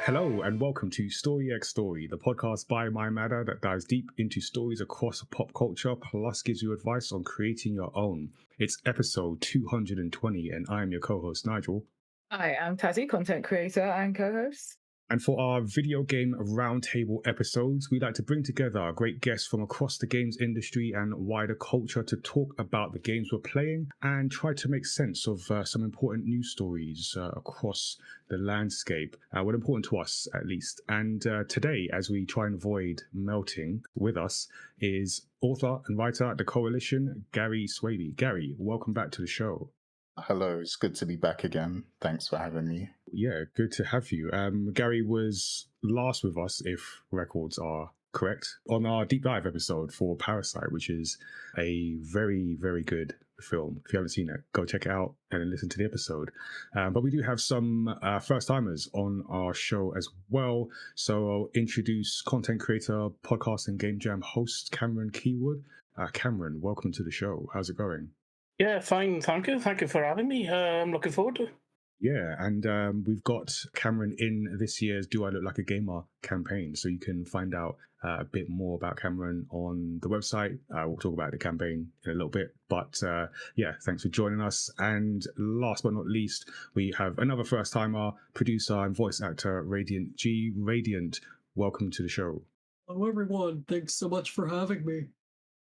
Hello and welcome to Story X Story, the podcast by My Matter that dives deep into stories across pop culture, plus gives you advice on creating your own. It's episode 220, and I am your co-host Nigel. Hi, I'm Tazziii, content creator and co-host. And for our video game roundtable episodes, we like to bring together great guests from across the games industry and wider culture to talk about the games we're playing and try to make sense of some important news stories across the landscape, what important to us at least. And today, as we try and avoid melting, with us is author and writer at the Coalition, Gary Swaby. Gary, welcome back to the show. Hello, it's good to be back again. Thanks for having me. Yeah, good to have you. Gary was last with us, if records are correct, on our deep dive episode for Parasite, which is a very, very good film. If you haven't seen it, go check it out and then listen to the episode. But we do have some first-timers on our show as well. So I'll introduce content creator, podcast and game jam host Cameron Keywood. Cameron, welcome to the show. How's it going? Yeah, fine. Thank you. Thank you for having me. I'm looking forward to it. Yeah, and we've got Cameron in this year's Do I Look Like a Gamer campaign. So you can find out a bit more about Cameron on the website. We'll talk about the campaign in a little bit. But yeah, thanks for joining us. And last but not least, we have another first-timer, producer and voice actor, Radiant G. Radiant, welcome to the show. Hello, everyone. Thanks so much for having me.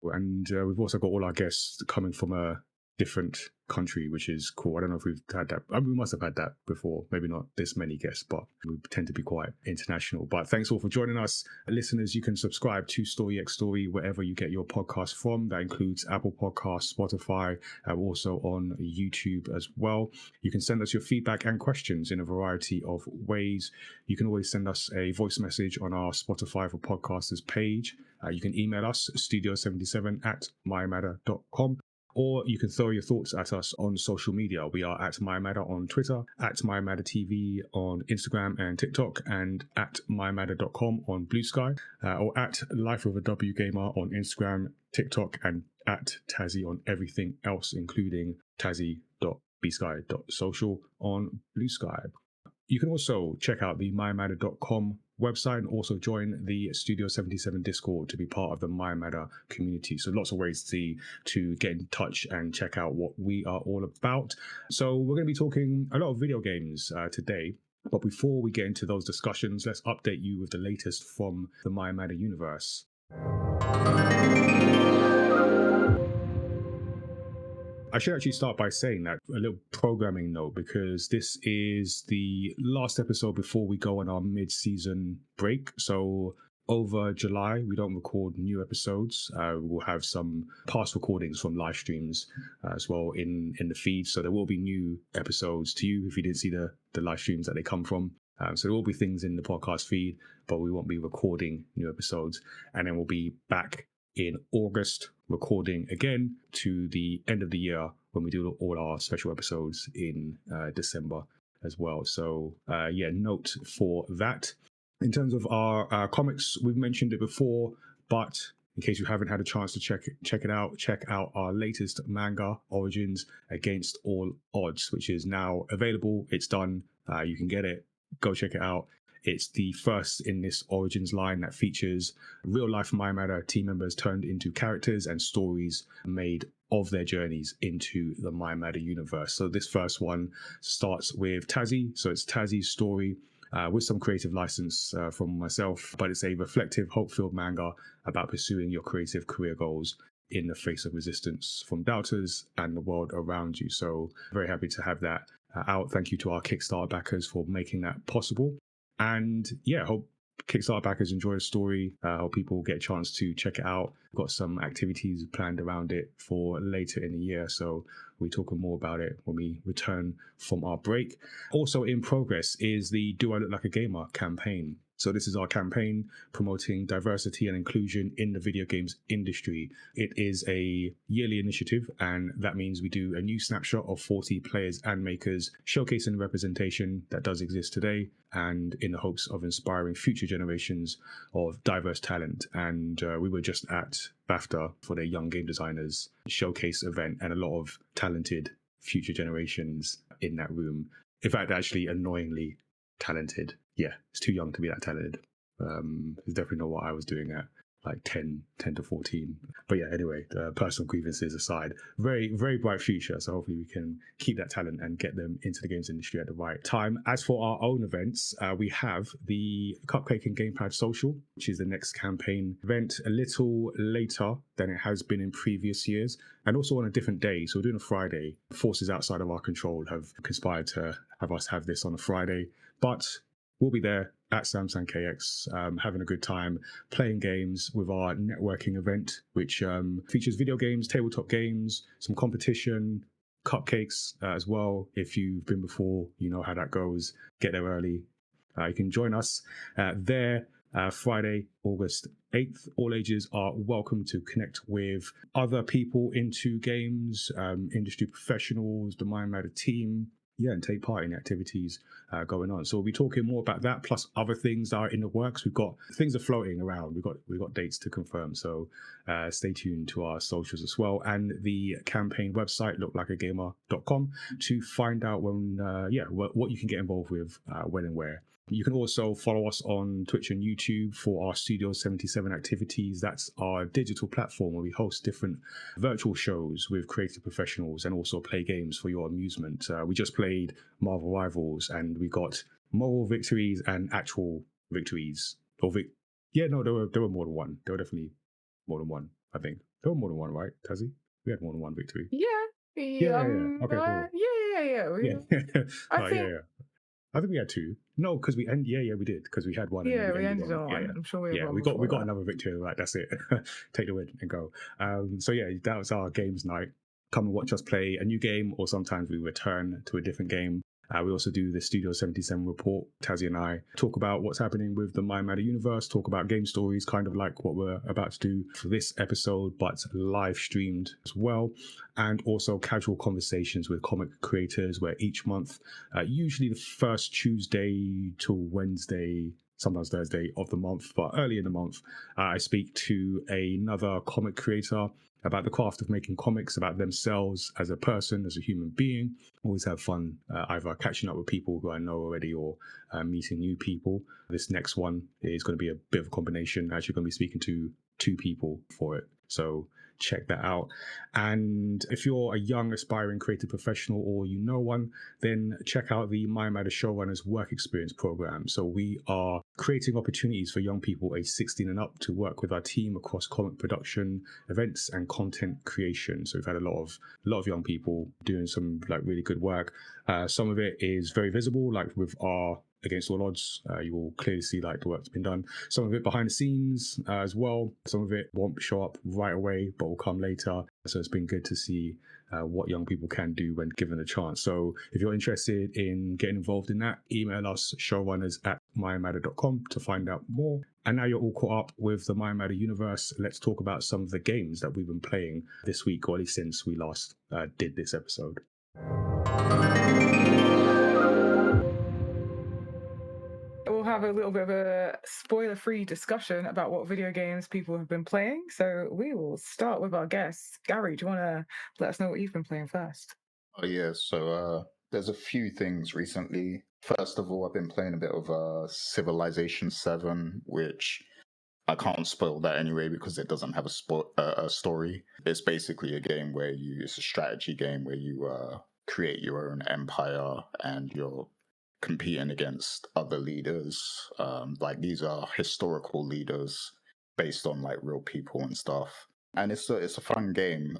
And we've also got all our guests coming from a different country, which is cool. I don't know if we've had that. I mean, we must have had that before. Maybe not this many guests, but we tend to be quite international. But thanks all for joining us. Listeners, you can subscribe to Story X Story wherever you get your podcast from. That includes Apple Podcasts, Spotify, also on YouTube as well. You can send us your feedback and questions in a variety of ways. You can always send us a voice message on our Spotify for Podcasters page. You can email us, studio77@mymatter.com. Or you can throw your thoughts at us on social media. We are at MyMatter on Twitter, at MyMatterTV on Instagram and TikTok, and at MyMatter.com on Blue Sky, or at Life with a W Gamer on Instagram, TikTok, and at Tazziii on everything else, including Tazziii.bsky.social on Blue Sky. You can also check out the mymatter.com website and also join the Studio 77 Discord to be part of the My Matter community. So lots of ways to get in touch and check out what we are all about. So we're going to be talking a lot of video games today. But before we get into those discussions, let's update you with the latest from the My Matter universe. I should actually start by saying that a little programming note, because this is the last episode before we go on our mid-season break. So over July, we don't record new episodes. We'll have some past recordings from live streams as well in the feed. So there will be new episodes to you if you didn't see the live streams that they come from. So there will be things in the podcast feed, but we won't be recording new episodes. And then we'll be back in August, recording again to the end of the year when we do all our special episodes in December as well. So yeah, note for that. In terms of our comics, we've mentioned it before, but in case you haven't had a chance to check it out, check out our latest manga, Origins Against All Odds, which is now available. It's done. You can get it. Go check it out. It's the first in this Origins line that features real-life My Matter team members turned into characters and stories made of their journeys into the My Matter universe. So this first one starts with Tazziii. So it's Tazzii's story with some creative license from myself, but it's a reflective, hope-filled manga about pursuing your creative career goals in the face of resistance from doubters and the world around you. So very happy to have that out. Thank you to our Kickstarter backers for making that possible. And yeah, hope Kickstarter backers enjoy the story. Hope people get a chance to check it out. We've got some activities planned around it for later in the year, so we'll be talking more about it when we return from our break. Also in progress is the Do I Look Like a Gamer campaign. So this is our campaign promoting diversity and inclusion in the video games industry. It is a yearly initiative, and that means we do a new snapshot of 40 players and makers, showcasing the representation that does exist today, and in the hopes of inspiring future generations of diverse talent. And we were just at BAFTA for their Young Game Designers showcase event, and a lot of talented future generations in that room. In fact, actually annoyingly talented yeah, it's too young to be that talented. It's definitely not what I was doing at like 10 to 14. But yeah, anyway, personal grievances aside, very, very bright future. So hopefully we can keep that talent and get them into the games industry at the right time. As for our own events, we have the Cupcake and Gamepad Social, which is the next campaign event a little later than it has been in previous years, and also on a different day. So we're doing a Friday. Forces outside of our control have conspired to have us have this on a Friday, but we'll be there at Samsung KX, having a good time, playing games with our networking event, which features video games, tabletop games, some competition, cupcakes as well. If you've been before, you know how that goes. Get there early. You can join us there Friday, August 8th. All ages are welcome to connect with other people into games, industry professionals, the Mind Matter team, and take part in the activities going on. So we'll be talking more about that, plus other things that are in the works. We've got things are floating around. We've got dates to confirm. So stay tuned to our socials as well, and the campaign website looklikeagamer.com to find out when what you can get involved with, when and where. You can also follow us on Twitch and YouTube for our Studio 77 activities. That's our digital platform where we host different virtual shows with creative professionals and also play games for your amusement. We just played Marvel Rivals and we got moral victories and actual victories. There were more than one. There were definitely more than one, I think. There were more than one, right, Tazziii? We had more than one victory. Yeah. Yeah. Okay, cool. Yeah. I think. I think we had two. No, because we we did, because we had one. Yeah, and we ended on one. one. I'm sure we had one. We got that. another victory. Right, that's it. Take the win and go. That was our games night. Come and watch us play a new game, or sometimes we return to a different game. We also do the Studio 77 report. Tazziii and I talk about what's happening with the Mind Matter universe, talk about game stories, kind of like what we're about to do for this episode, but live streamed as well. And also casual conversations with comic creators, where each month, usually the first Tuesday to Wednesday, sometimes Thursday of the month, but early in the month, I speak to another comic creator about the craft of making comics, about themselves as a person, as a human being. Always have fun either catching up with people who I know already or meeting new people. This next one is going to be a bit of a combination. Actually going to be speaking to two people for it. So check that out. And if you're a young aspiring creative professional or you know one, then check out the Mind Matter Showrunners Work Experience Program. So we are creating opportunities for young people aged 16 and up to work with our team across comic production, events, and content creation. So we've had a lot of young people doing some like really good work. Some of it is very visible, like with our Against All Odds. You will clearly see like the work that's been done. Some of it behind the scenes as well. Some of it won't show up right away, but will come later. So it's been good to see what young people can do when given a chance. So if you're interested in getting involved in that, email us showrunners@mindmatter.com to find out more. And now you're all caught up with the Mind Matter universe, let's talk about some of the games that we've been playing this week, or at least since we last did this episode. We'll have a little bit of a spoiler-free discussion about what video games people have been playing. So we will start with our guests. Gary, do you want to let us know what you've been playing first? Oh, yeah. So there's a few things recently. First of all, I've been playing a bit of Civilization 7, which I can't spoil that anyway because it doesn't have a story. It's basically a game where it's a strategy game where you create your own empire and you're competing against other leaders. Like these are historical leaders based on like real people and stuff. And it's a fun game.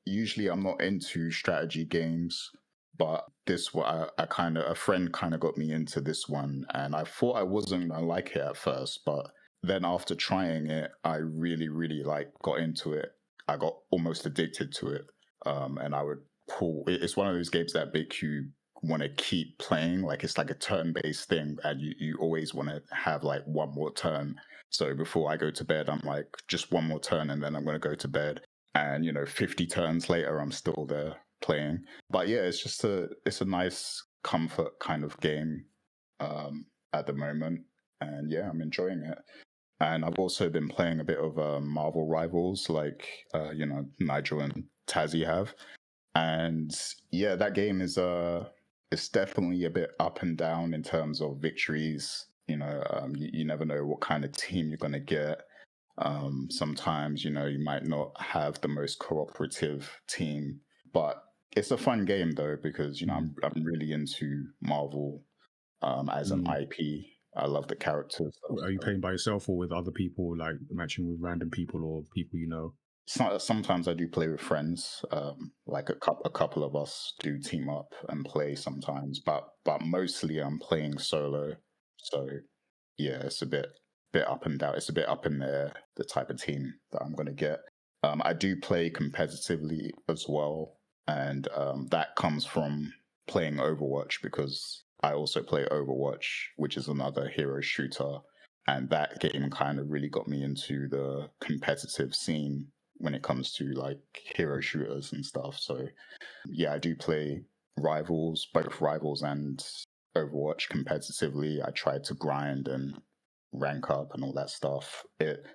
Usually I'm not into strategy games, but a friend kind of got me into this one, and I thought I wasn't gonna like it at first, but then after trying it, I really, really got into it. I got almost addicted to it. And I would it's one of those games that make you want to keep playing. Like it's like a turn-based thing, and you always want to have like one more turn. So before I go to bed, I'm like, just one more turn and then I'm going to go to bed. And 50 turns later, I'm still there playing. But yeah, it's a nice comfort kind of game at the moment. And yeah, I'm enjoying it. And I've also been playing a bit of Marvel Rivals, like Nigel and Tazziii have. And yeah, that game is it's definitely a bit up and down in terms of victories. You never know what kind of team you're going to get. Sometimes, you might not have the most cooperative team, but it's a fun game though, because, I'm really into Marvel as an IP. I love the characters. Are you playing by yourself or with other people, like matching with random people or people you know? Sometimes I do play with friends. Like a couple of us do team up and play sometimes, but mostly I'm playing solo. So yeah, it's a bit up and down. It's a bit up in the type of team that I'm going to get. I do play competitively as well, and that comes from playing Overwatch, because I also play Overwatch, which is another hero shooter, and that game kind of really got me into the competitive scene when it comes to like hero shooters and stuff. So yeah, I do play both Rivals and Overwatch competitively. I try to grind and rank up and all that stuff.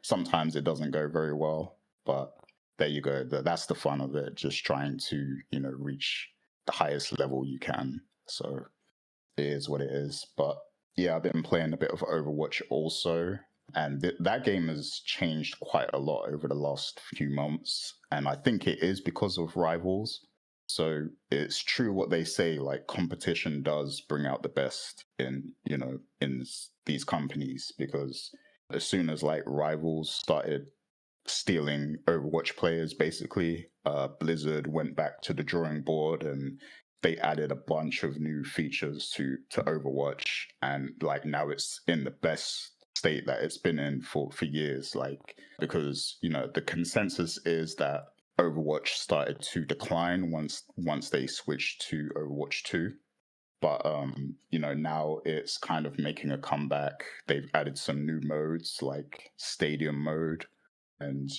Sometimes it doesn't go very well, but there you go. That's the fun of it. Just trying to, reach the highest level you can. So it is what it is. But yeah, I've been playing a bit of Overwatch also. And that game has changed quite a lot over the last few months. And I think it is because of Rivals. So it's true what they say, like competition does bring out the best in these companies, because as soon as like Rivals started stealing Overwatch players, basically, Blizzard went back to the drawing board and they added a bunch of new features to Overwatch, and like now it's in the best state that it's been in for years. Like, because the consensus is that Overwatch started to decline once they switched to Overwatch 2. But now it's kind of making a comeback. They've added some new modes like Stadium mode, and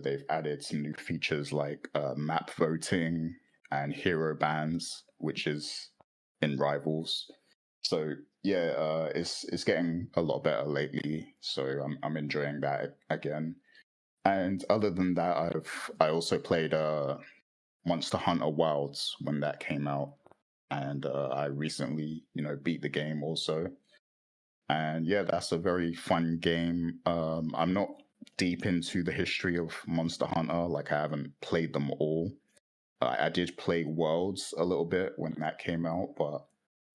they've added some new features like map voting and hero bans, which is in Rivals. So yeah, it's getting a lot better lately. So I'm enjoying that again. And other than that, I also played Monster Hunter Wilds when that came out, and I recently beat the game also. And yeah, that's a very fun game. I'm not deep into the history of Monster Hunter, like I haven't played them all. I did play Worlds a little bit when that came out, but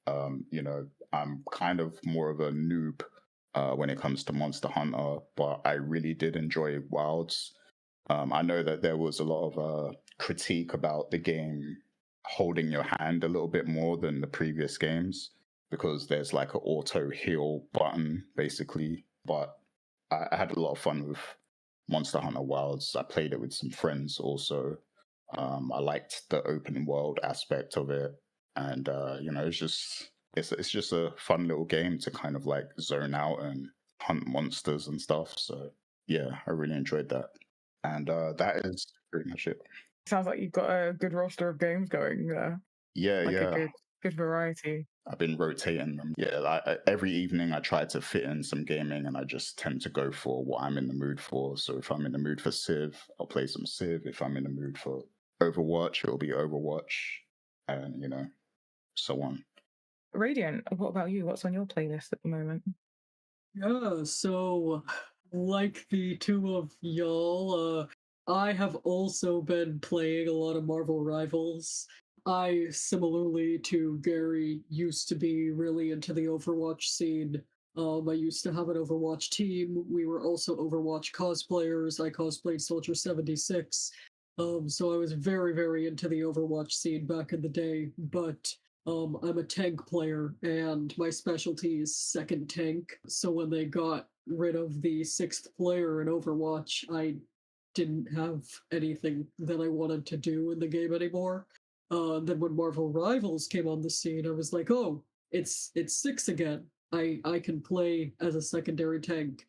I'm kind of more of a noob when it comes to Monster Hunter, but I really did enjoy Wilds. I know that there was a lot of critique about the game holding your hand a little bit more than the previous games, because there's like an auto heal button basically. But I had a lot of fun with Monster Hunter Wilds. I played it with some friends also. I liked the open world aspect of it, and it's just a fun little game to kind of like zone out and hunt monsters and stuff. So yeah, I really enjoyed that. And that is pretty much it. Sounds like you've got a good roster of games going there. Yeah, Like yeah. a good variety. I've been rotating them. Yeah, every evening I try to fit in some gaming, and I just tend to go for what I'm in the mood for. So if I'm in the mood for Civ, I'll play some Civ. If I'm in the mood for Overwatch, it'll be Overwatch, and so on. Radiant, what about you? What's on your playlist at the moment? Yeah, so like the two of y'all, I have also been playing a lot of Marvel Rivals. I, similarly to Gary, used to be really into the Overwatch scene. I used to have an Overwatch team. We were also Overwatch cosplayers. I cosplayed Soldier 76. So I was very, very into the Overwatch scene back in the day. But I'm a tank player, and my specialty is second tank. So when they got rid of the sixth player in Overwatch, I didn't have anything that I wanted to do in the game anymore. Then when Marvel Rivals came on the scene, I was like, oh, it's six again. I can play as a secondary tank.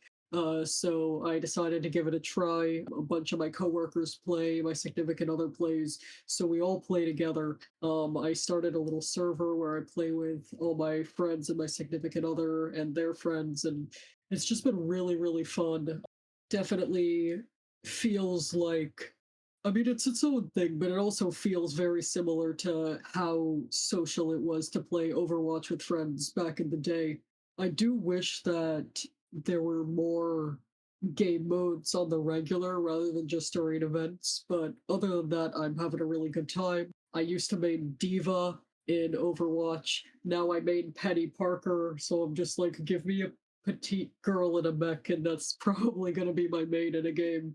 So I decided to give it a try. A bunch of my coworkers play, my significant other plays, so we all play together. I started a little server where I play with all my friends and my significant other and their friends, and it's just been really, really fun. Definitely feels like I mean, it's its own thing, but it also feels very similar to how social it was to play Overwatch with friends back in the day. I do wish that there were more game modes on the regular rather than just during events, but other than that, I'm having a really good time. I used to main Diva in Overwatch. Now I main Penny Parker, so I'm just like, give me a petite girl in a mech, and that's probably going to be my main in a game.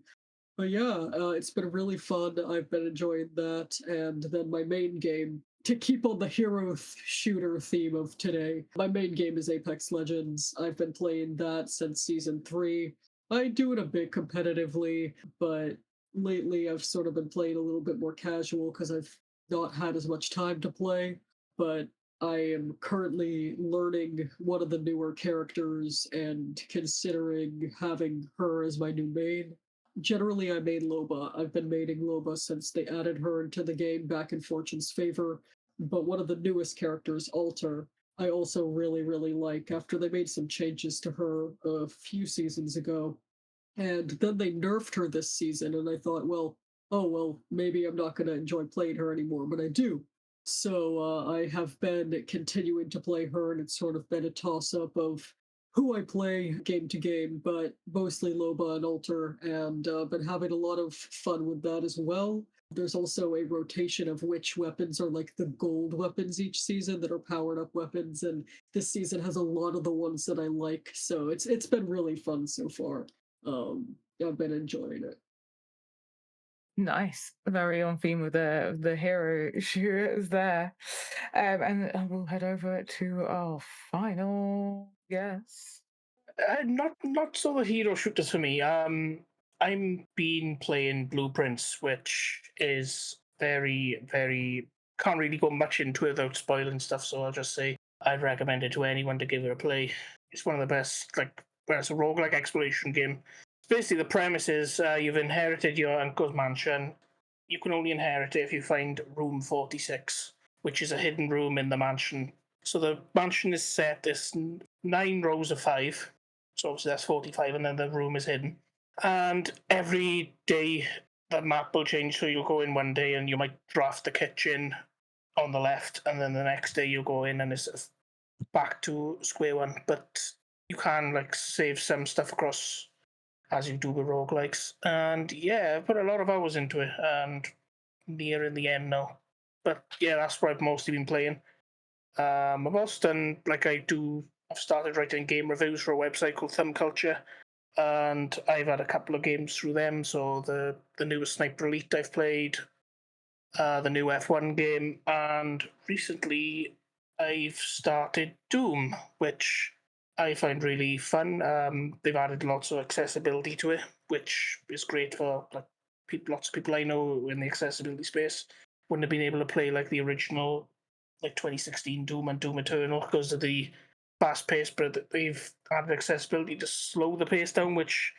But yeah, it's been really fun. I've been enjoying that. And then my main game, to keep on the hero shooter theme of today, my main game is Apex Legends. I've been playing that since season 3. I do it a bit competitively, but lately I've sort of been playing a little bit more casual because I've not had as much time to play. But I am currently learning one of the newer characters and considering having her as my new main. Generally, I main Loba. I've been maining Loba since they added her into the game back in Fortune's favor. But one of the newest characters, Alter, I also really, really like after they made some changes to her a few seasons ago. And then they nerfed her this season, and I thought, well, oh, well, maybe I'm not going to enjoy playing her anymore, but I do. So I have been continuing to play her, and it's sort of been a toss up of who I play game to game, but mostly Loba and Alter, and been having a lot of fun with that as well. There's also a rotation of which weapons are like the gold weapons each season that are powered up weapons, and this season has a lot of the ones that I like, so it's been really fun so far. I've been enjoying it. Nice, very on theme with the hero shooters there, and we'll head over to our final guess. Not so the hero shooters for me. I'm been playing Blueprints, which is very can't really go much into it without spoiling stuff. So I'll just say I'd recommend it to anyone to give it a play. It's one of the best, like, well, it's a roguelike exploration game. Basically, the premise is you've inherited your uncle's mansion. You can only inherit it if you find room 46, which is a hidden room in the mansion. So the mansion is set, there's 9 rows of 5. So obviously that's 45, and then the room is hidden. And every day the map will change. So you'll go in one day and you might draft the kitchen on the left, and then the next day you'll go in and it's back to square one. But you can like save some stuff across as you do with roguelikes. And yeah, I've put a lot of hours into it and nearing the end now. But yeah, that's what I've mostly been playing. I've also done, like I've started writing game reviews for a website called Thumb Culture, and I've had a couple of games through them. So the newest Sniper Elite I've played, the new F1 game, and recently I've started Doom, which I find really fun. They've added lots of accessibility to it, which is great for like lots of people I know in the accessibility space wouldn't have been able to play like the original, like 2016 Doom and Doom Eternal because of the fast pace, but they've added accessibility to slow the pace down, which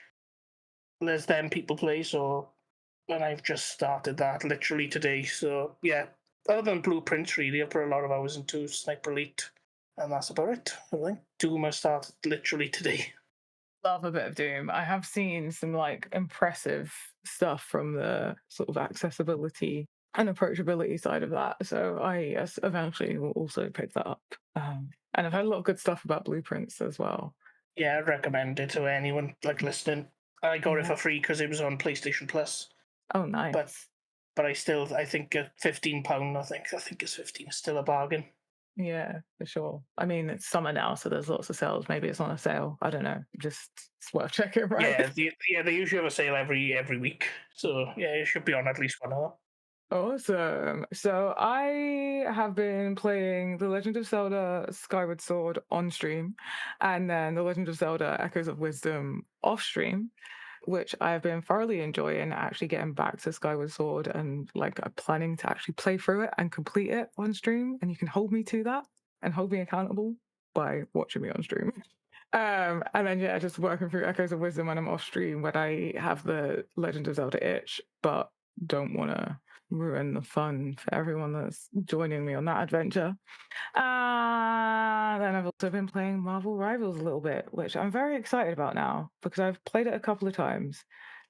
lets them people play. So, and I've just started that literally today. So yeah, other than Blueprints, really, I've put a lot of hours into Sniper Elite, and that's about it. I think Doom I started literally today. Love a bit of Doom. I have seen some like impressive stuff from the sort of accessibility and approachability side of that. So I eventually will also pick that up. And I've heard a lot of good stuff about Blueprints as well. Yeah, I'd recommend it to anyone like listening. I got it for free because it was on PlayStation Plus. Oh, nice. But I think at £15, I think it's 15 is still a bargain. Yeah, for sure. I mean, it's summer now, so there's lots of sales. Maybe it's on a sale. I don't know. Just it's worth checking, right? Yeah, they usually have a sale every week. So yeah, it should be on at least one of them. Awesome. So I have been playing The Legend of Zelda Skyward Sword on stream, and then The Legend of Zelda Echoes of Wisdom off stream, which I've been thoroughly enjoying, actually getting back to Skyward Sword, and like I'm planning to actually play through it and complete it on stream. And you can hold me to that and hold me accountable by watching me on stream. And then yeah, just working through Echoes of Wisdom when I'm off stream when I have the Legend of Zelda itch, but don't want to ruin the fun for everyone that's joining me on that adventure. Then I've also been playing Marvel Rivals a little bit, which I'm very excited about now because I've played it a couple of times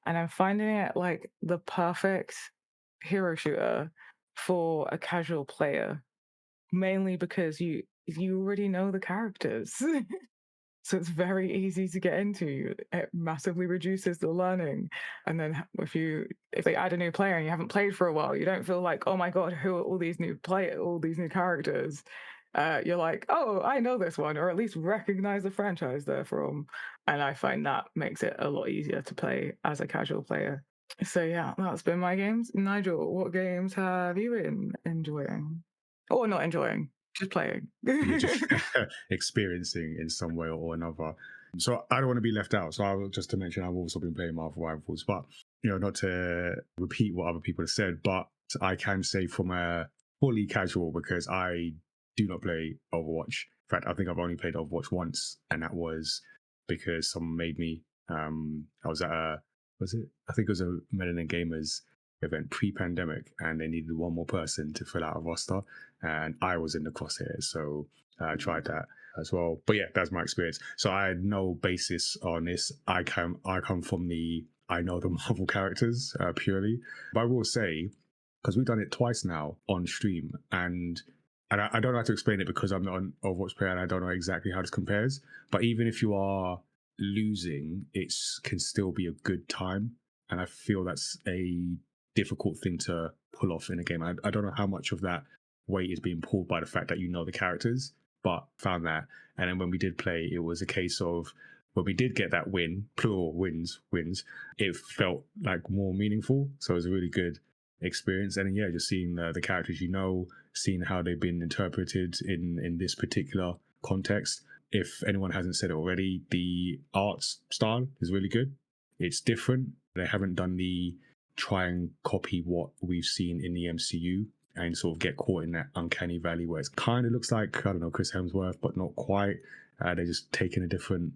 and I'm finding it like the perfect hero shooter for a casual player, mainly because you already know the characters. So it's very easy to get into. It massively reduces the learning. And then if they add a new player and you haven't played for a while, you don't feel like, oh my god, who are all these new characters? You're like, oh, I know this one, or at least recognize the franchise they're from. And I find that makes it a lot easier to play as a casual player. So yeah, that's been my games. Nigel, what games have you been enjoying? Or not enjoying? Just playing. Just experiencing in some way or another. So I don't want to be left out. So just to mention, I've also been playing Marvel Rivals, but not to repeat what other people have said, but I can say from a fully casual, because I do not play Overwatch. In fact, I think I've only played Overwatch once, and that was because someone made me. I was at I think it was a Melanin Gamers event pre-pandemic, and they needed one more person to fill out a roster, and I was in the crosshairs, so I tried that as well. But yeah, that's my experience. So I had no basis on this. I come from I know the Marvel characters purely, but I will say, because we've done it twice now on stream, and I don't know how to explain it because I'm not an Overwatch player and I don't know exactly how this compares. But even if you are losing, it can still be a good time, and I feel that's a difficult thing to pull off in a game. I don't know how much of that weight is being pulled by the fact that you know the characters, but found that. And then when we did play, it was a case of when we did get that win, plural wins, it felt like more meaningful. So it was a really good experience. And yeah, just seeing the characters, seeing how they've been interpreted in this particular context. If anyone hasn't said it already, the art style is really good. It's different. They haven't done the try and copy what we've seen in the MCU and sort of get caught in that uncanny valley where it kind of looks like, I don't know, Chris Hemsworth, but not quite. They're just taking a different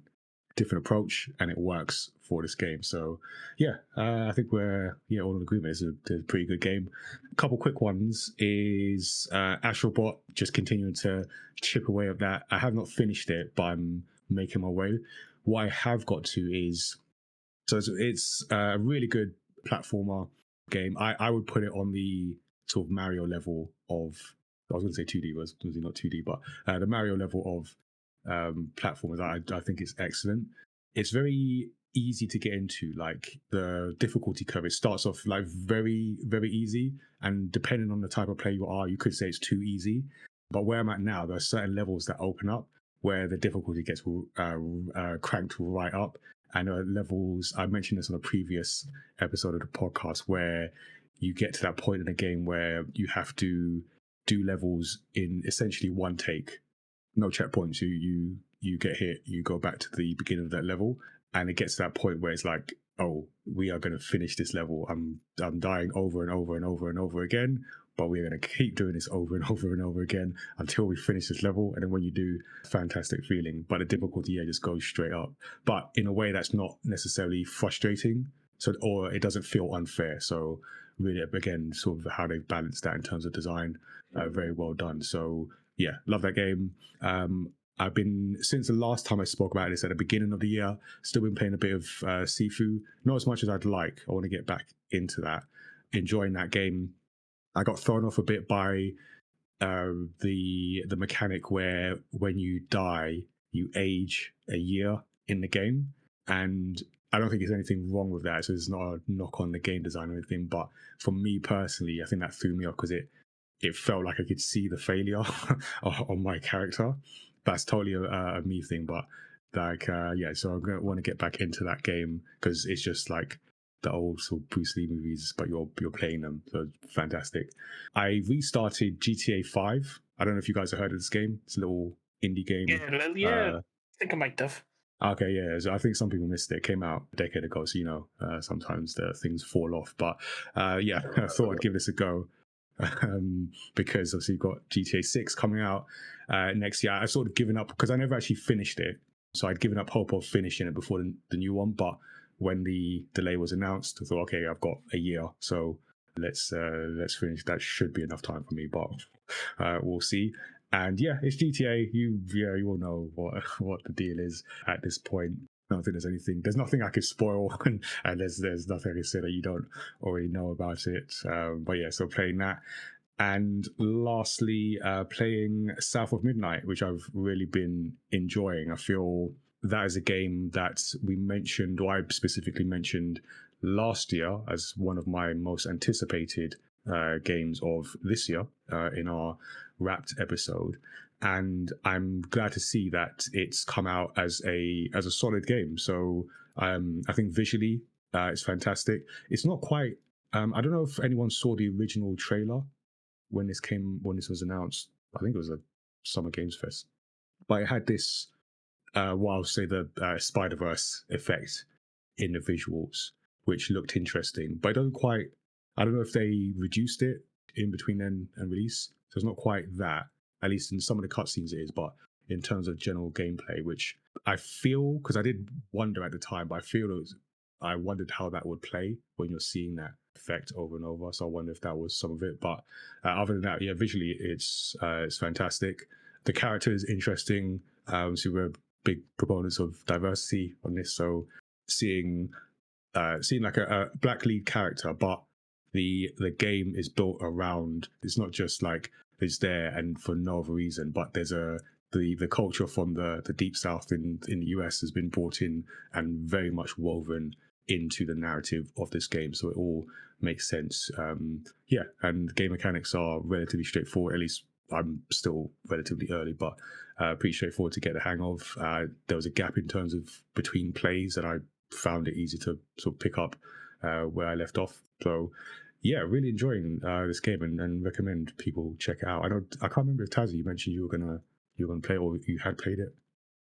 approach, and it works for this game. So yeah, I think we're all in agreement. It's a pretty good game. A couple quick ones is Astrobot, just continuing to chip away at that. I have not finished it, but I'm making my way. What I have got to is, so it's a really good platformer game. I would put it on the sort of Mario level of, I was going to say 2D, but it's not 2D, but the Mario level of platformers. I think it's excellent. It's very easy to get into. Like the difficulty curve, it starts off like very, very easy, and depending on the type of player you are, you could say it's too easy. But where I'm at now, there are certain levels that open up where the difficulty gets cranked right up. And levels, I mentioned this on a previous episode of the podcast, where you get to that point in the game where you have to do levels in essentially one take. No checkpoints. You get hit, you go back to the beginning of that level, and it gets to that point where it's like, oh, we are going to finish this level. I'm dying over and over and over and over again, but we're going to keep doing this over and over and over again until we finish this level. And then when you do, fantastic feeling. But the difficulty just goes straight up, but in a way that's not necessarily frustrating. So, or it doesn't feel unfair. So really, again, sort of how they've balanced that in terms of design, very well done. So yeah, love that game. I've been, since the last time I spoke about this at the beginning of the year, still been playing a bit of Sifu. Not as much as I'd like. I want to get back into that. Enjoying that game. I got thrown off a bit by the mechanic where when you die, you age a year in the game. And I don't think there's anything wrong with that. So it's not a knock on the game design or anything. But for me personally, I think that threw me off because it felt like I could see the failure on my character. That's totally a me thing, but like, yeah, so I'm going to want to get back into that game because it's just like the old sort of Bruce Lee movies, but you're playing them. So fantastic. I restarted GTA 5. I don't know if you guys have heard of this game. It's a little indie game. Yeah, I think I might have. Okay, yeah. So I think some people missed it. It came out a decade ago, so sometimes the things fall off. But yeah, I thought I'd give this a go. Because obviously you've got GTA 6 coming out next year. I've sort of given up because I never actually finished it, so I'd given up hope of finishing it before the new one. But when the delay was announced, I thought, okay, I've got a year, so let's finish. That should be enough time for me, but we'll see. And yeah, it's GTA. You all know what the deal is at this point. I don't think there's anything. There's nothing I could spoil, and there's nothing I can say that you don't already know about it. But yeah, so playing that, and lastly, playing South of Midnight, which I've really been enjoying. I feel that is a game that we mentioned, or I specifically mentioned last year as one of my most anticipated games of this year in our Wrapped episode. And I'm glad to see that it's come out as a solid game. So I think visually it's fantastic. It's not quite. I don't know if anyone saw the original trailer when this was announced. I think it was a Summer Games Fest, but it had this I'll say the Spider-Verse effect in the visuals, which looked interesting, but it doesn't quite. I don't know if they reduced it in between then and release, so it's not quite that. At least in some of the cutscenes it is, but in terms of general gameplay, which I feel, because I did wonder at the time, but I wondered how that would play when you're seeing that effect over and over. So I wonder if that was some of it. But other than that, yeah, visually it's fantastic. The character is interesting. So we're big proponents of diversity on this. So seeing like a black lead character, but the game is built around. It's not just like it's there and for no other reason, but there's the culture from the deep south in the US has been brought in and very much woven into the narrative of this game, so it all makes sense. Yeah, and game mechanics are relatively straightforward. At least I'm still relatively early, but pretty straightforward to get the hang of. There was a gap in terms of between plays, and I found it easy to sort of pick up where I left off. So yeah, really enjoying this game and recommend people check it out. I can't remember if Tazziii, you mentioned you were gonna play it, or you had played it.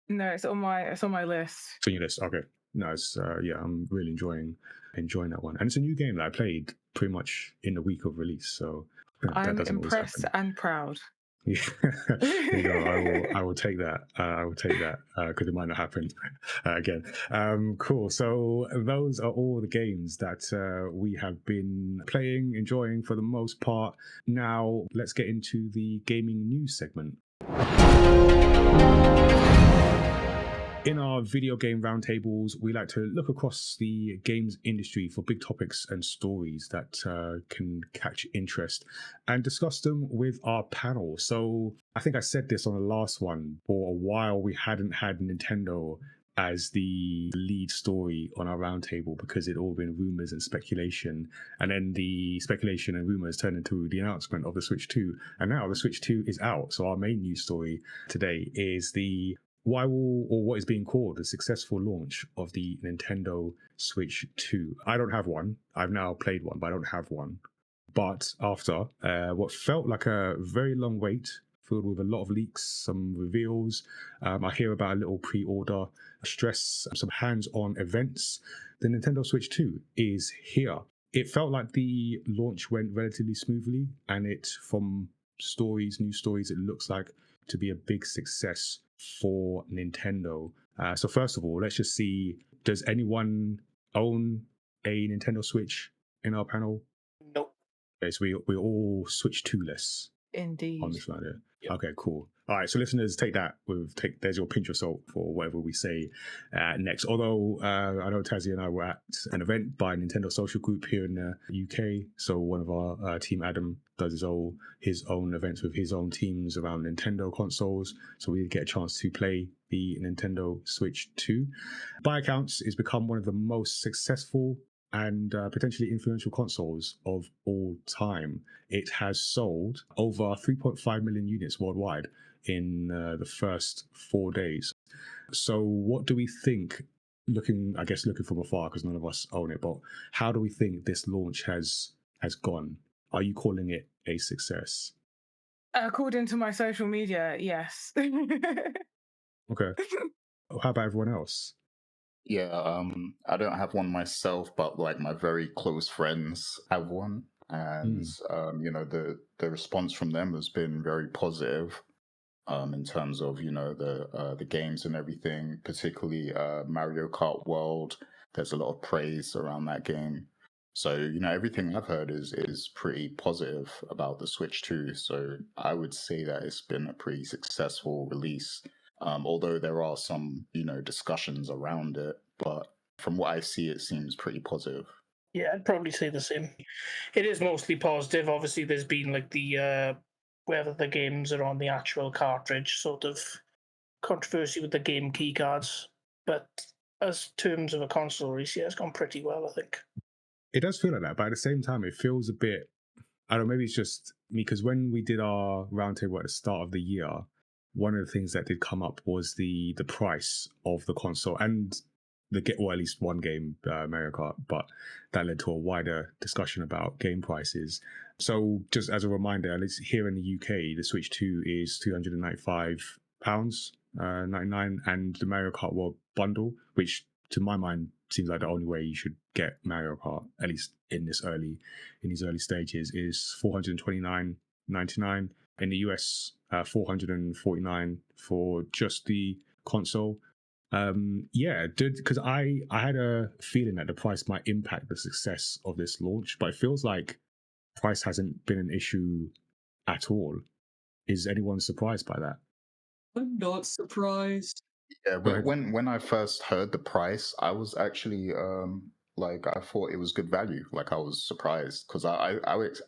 No, it's on my list. It's on your list. Okay. No, it's yeah, I'm really enjoying that one. And it's a new game that I played pretty much in the week of release. So I'm impressed and proud. Yeah, you know, I will take that. I will take that because it might not happen again. Cool. So those are all the games that we have been playing, enjoying for the most part. Now let's get into the gaming news segment. In our video game roundtables, we like to look across the games industry for big topics and stories that can catch interest and discuss them with our panel. So I think I said this on the last one. For a while, we hadn't had Nintendo as the lead story on our roundtable because it all been rumors and speculation. And then the speculation and rumors turned into the announcement of the Switch 2. And now the Switch 2 is out. So our main news story today is what is being called the successful launch of the Nintendo Switch 2. I don't have one. I've now played one, but I don't have one. But after what felt like a very long wait, filled with a lot of leaks, some reveals, I hear about a little pre-order stress, some hands-on events, the Nintendo Switch 2 is here. It felt like the launch went relatively smoothly, and from news stories, it looks like to be a big success for Nintendo. So first of all, let's just see, does anyone own a Nintendo Switch in our panel? Nope. Okay, so we're all Switch 2-less. Indeed. On this one, yeah. Yep. Okay, cool. All right, so listeners, take that there's your pinch of salt for whatever we say next. Although I know Tazziii and I were at an event by Nintendo Social Group here in the UK. So one of our team, Adam, does his own events with his own teams around Nintendo consoles. So we did get a chance to play the Nintendo Switch 2. By accounts, it's become one of the most successful and potentially influential consoles of all time. It has sold over 3.5 million units worldwide in the first 4 days. So what do we think, looking from afar, because none of us own it, but how do we think this launch has gone? Are you calling it a success? According to my social media, yes. Okay. How about everyone else? Yeah, I don't have one myself, but like my very close friends have one, and you know, the response from them has been very positive, in terms of, you know, the games and everything, particularly Mario Kart World. There's a lot of praise around that game, so you know, everything I've heard is pretty positive about the Switch 2. So I would say that it's been a pretty successful release. Although there are some, discussions around it, but from what I see, it seems pretty positive. Yeah, I'd probably say the same. It is mostly positive. Obviously, there's been like the whether the games are on the actual cartridge sort of controversy with the game key cards, but as terms of a console release, yeah, it's gone pretty well, I think. It does feel like that, but at the same time, it feels a bit, I don't know, maybe it's just me, because when we did our roundtable at the start of the year, one of the things that did come up was the price of the console and at least one game, Mario Kart, but that led to a wider discussion about game prices. So just as a reminder, at least here in the UK, the Switch 2 is £295.99, and the Mario Kart World bundle, which to my mind seems like the only way you should get Mario Kart, at least in these early stages, is $429.99 in the US, $449 for just the console. Because I had a feeling that the price might impact the success of this launch, but it feels like price hasn't been an issue at all. Is anyone surprised by that? I'm not surprised. Yeah, but when I first heard the price, I was actually I thought it was good value. Like, I was surprised because I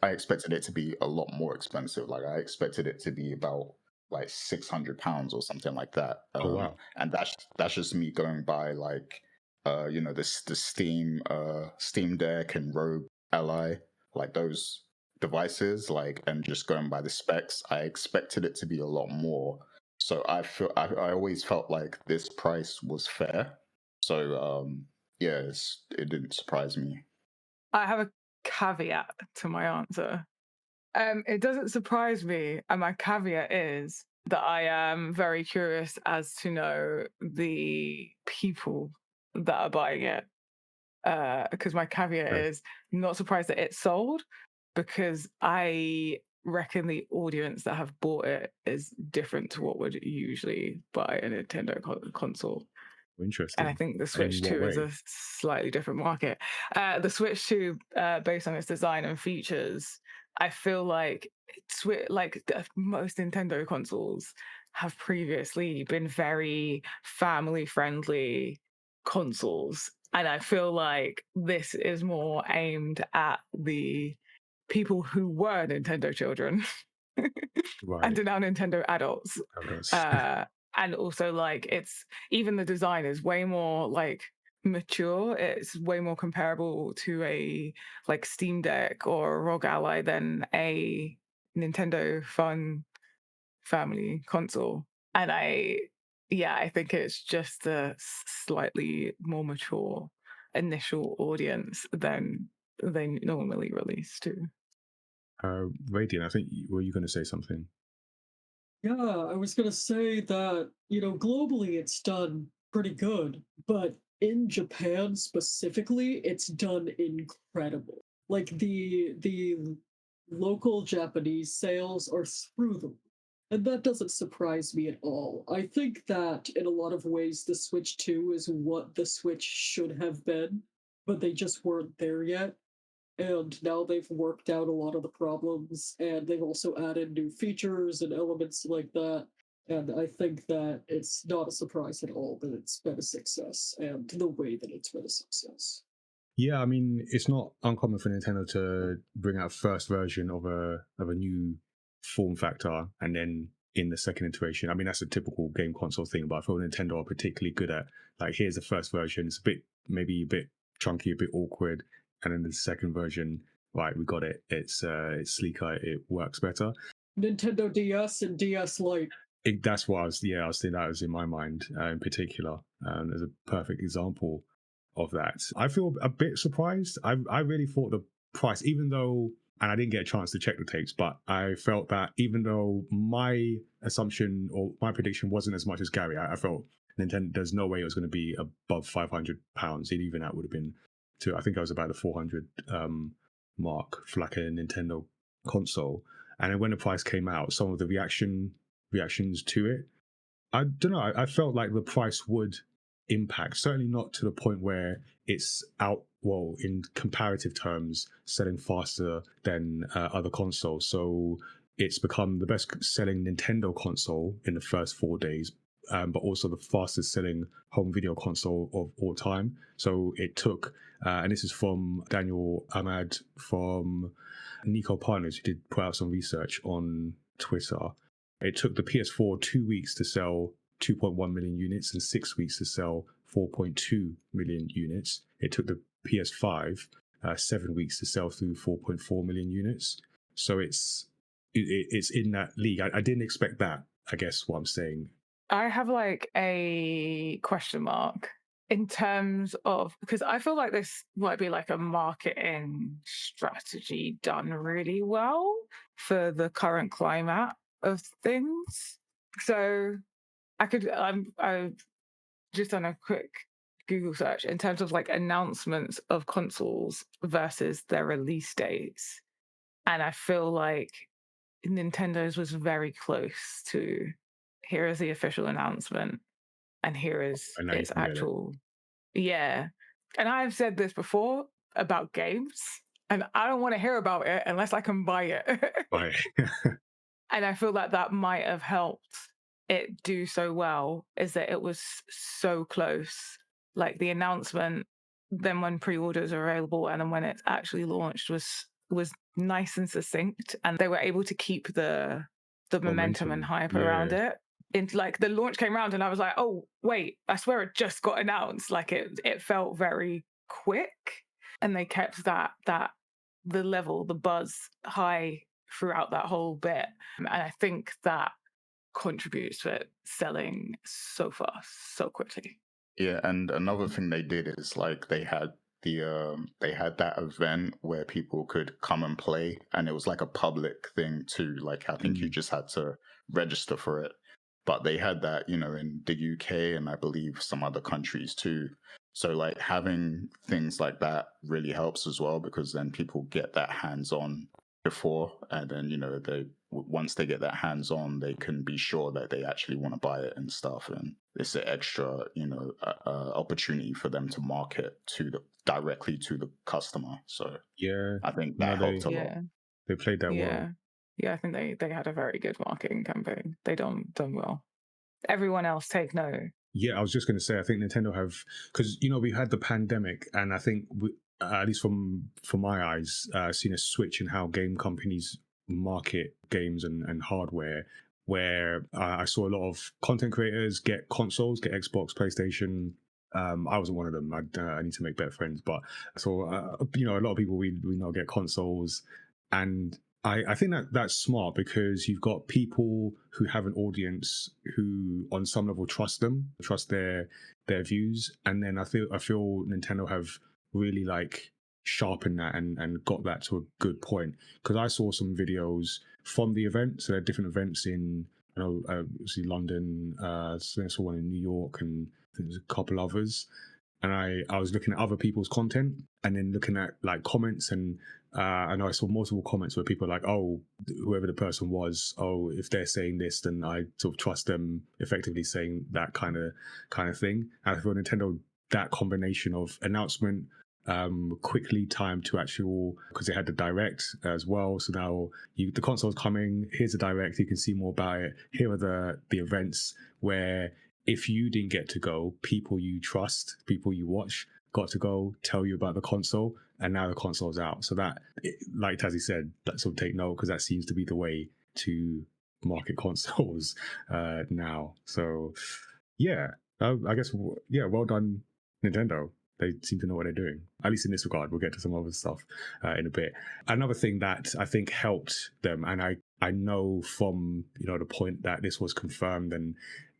expected it to be a lot more expensive. Like, I expected it to be about like £600 or something like that. Oh wow! And that's just me going by like the Steam Deck and Rogue Ally, like those devices, like, and just going by the specs. I expected it to be a lot more. So I always felt like this price was fair. So it didn't surprise me. I have a caveat to my answer. It doesn't surprise me, and my caveat is that I am very curious as to know the people that are buying it. Because my caveat is not surprised that it's sold, because I reckon the audience that have bought it is different to what would usually buy a Nintendo console. Interesting. And I think the Switch 2 is a slightly different market. The Switch 2, based on its design and features, I feel like most Nintendo consoles have previously been very family-friendly consoles. And I feel like this is more aimed at the people who were Nintendo children and are now Nintendo adults. And also, like, it's even the design is way more like mature. It's way more comparable to a like Steam Deck or ROG Ally than a Nintendo Fun family console. And I think it's just a slightly more mature initial audience than they normally release to. Radiant, I think were you going to say something? Yeah, I was going to say that, globally it's done pretty good, but in Japan specifically, it's done incredible. Like, the local Japanese sales are through the roof. And that doesn't surprise me at all. I think that in a lot of ways, the Switch 2 is what the Switch should have been, but they just weren't there yet. And now they've worked out a lot of the problems, and they've also added new features and elements like that. And I think that it's not a surprise at all that it's been a success, and the way that it's been a success. Yeah, I mean, it's not uncommon for Nintendo to bring out a first version of a new form factor, and then in the second iteration, I mean, that's a typical game console thing, but I feel Nintendo are particularly good at, like, here's the first version, it's maybe a bit chunky, a bit awkward, and then the second version, right, we got it. It's sleeker. It works better. Nintendo DS and DS Lite. That's what I was thinking. That was in my mind in particular. As a perfect example of that. I feel a bit surprised. I really thought the price, even though, and I didn't get a chance to check the tapes, but I felt that even though my assumption or my prediction wasn't as much as Gary, I felt Nintendo, there's no way it was going to be above £500. Even that would have been I think I was about the 400 mark for like a Nintendo console. And then when the price came out, some of the reactions to it, I don't know, I felt like the price would impact, certainly not to the point where it's in comparative terms, selling faster than other consoles. So it's become the best selling Nintendo console in the first 4 days, but also the fastest selling home video console of all time. So it took, and this is from Daniel Ahmad from Nico Partners, who did put out some research on Twitter. It took the PS4 2 weeks to sell 2.1 million units and 6 weeks to sell 4.2 million units. It took the PS5 7 weeks to sell through 4.4 million units. So it's in that league. I didn't expect that, I guess what I'm saying. I have like a question mark in terms of, because I feel like this might be like a marketing strategy done really well for the current climate of things. So I've just done a quick Google search in terms of like announcements of consoles versus their release dates. And I feel like Nintendo's was very close to, here is the official announcement and here is its actual. Yeah. And I've said this before about games, and I don't want to hear about it unless I can buy it. Right. And I feel like that might have helped it do so well, is that it was so close. Like the announcement, then when pre-orders are available, and then when it's actually launched was nice and succinct, and they were able to keep the momentum and hype around it. In like the launch came around and I was like, oh wait, I swear it just got announced. Like it felt very quick, and they kept the level, the buzz high throughout that whole bit. And I think that contributes to it selling so fast, so quickly. Yeah, and another thing they did is like they had that event where people could come and play, and it was like a public thing too. Like I think you just had to register for it, but they had that, you know, in the UK and I believe some other countries too. So like having things like that really helps as well, because then people get that hands-on before, and then, you know, once they get that hands-on, they can be sure that they actually want to buy it and stuff, and it's an extra, you know, opportunity for them to market directly to the customer. So yeah, I think that helped a lot. They played that well. Yeah, I think they had a very good marketing campaign. They done well. Everyone else take note. Yeah, I was just going to say, I think Nintendo have, because, you know, we had the pandemic, and I think at least from my eyes, seen a switch in how game companies market games and hardware, where I saw a lot of content creators get consoles, get Xbox, PlayStation. I wasn't one of them. I need to make better friends, but so you know, a lot of people we know get consoles, and I think that's smart, because you've got people who have an audience who on some level trust their views, and then I feel Nintendo have really like sharpened that and got that to a good point, because I saw some videos from the event. So there are different events in, you know, obviously London, so I saw one in New York, and I think there's a couple others. And I was looking at other people's content and then looking at like comments, and I know I saw multiple comments where people are like, oh, whoever the person was, oh, if they're saying this, then I sort of trust them effectively saying that kind of thing. And I feel Nintendo, that combination of announcement, quickly timed to actual, because they had the direct as well. So now the console's coming, here's a direct, you can see more about it. Here are the events where if you didn't get to go, people you trust, people you watch, got to go tell you about the console, and now the console's out. So that, like Tazziii said, that sort of take note, because that seems to be the way to market consoles now. So yeah, I guess, yeah, well done, Nintendo. They seem to know what they're doing, at least in this regard. We'll get to some other stuff in a bit. Another thing that I think helped them, and I know from, you know, the point that this was confirmed and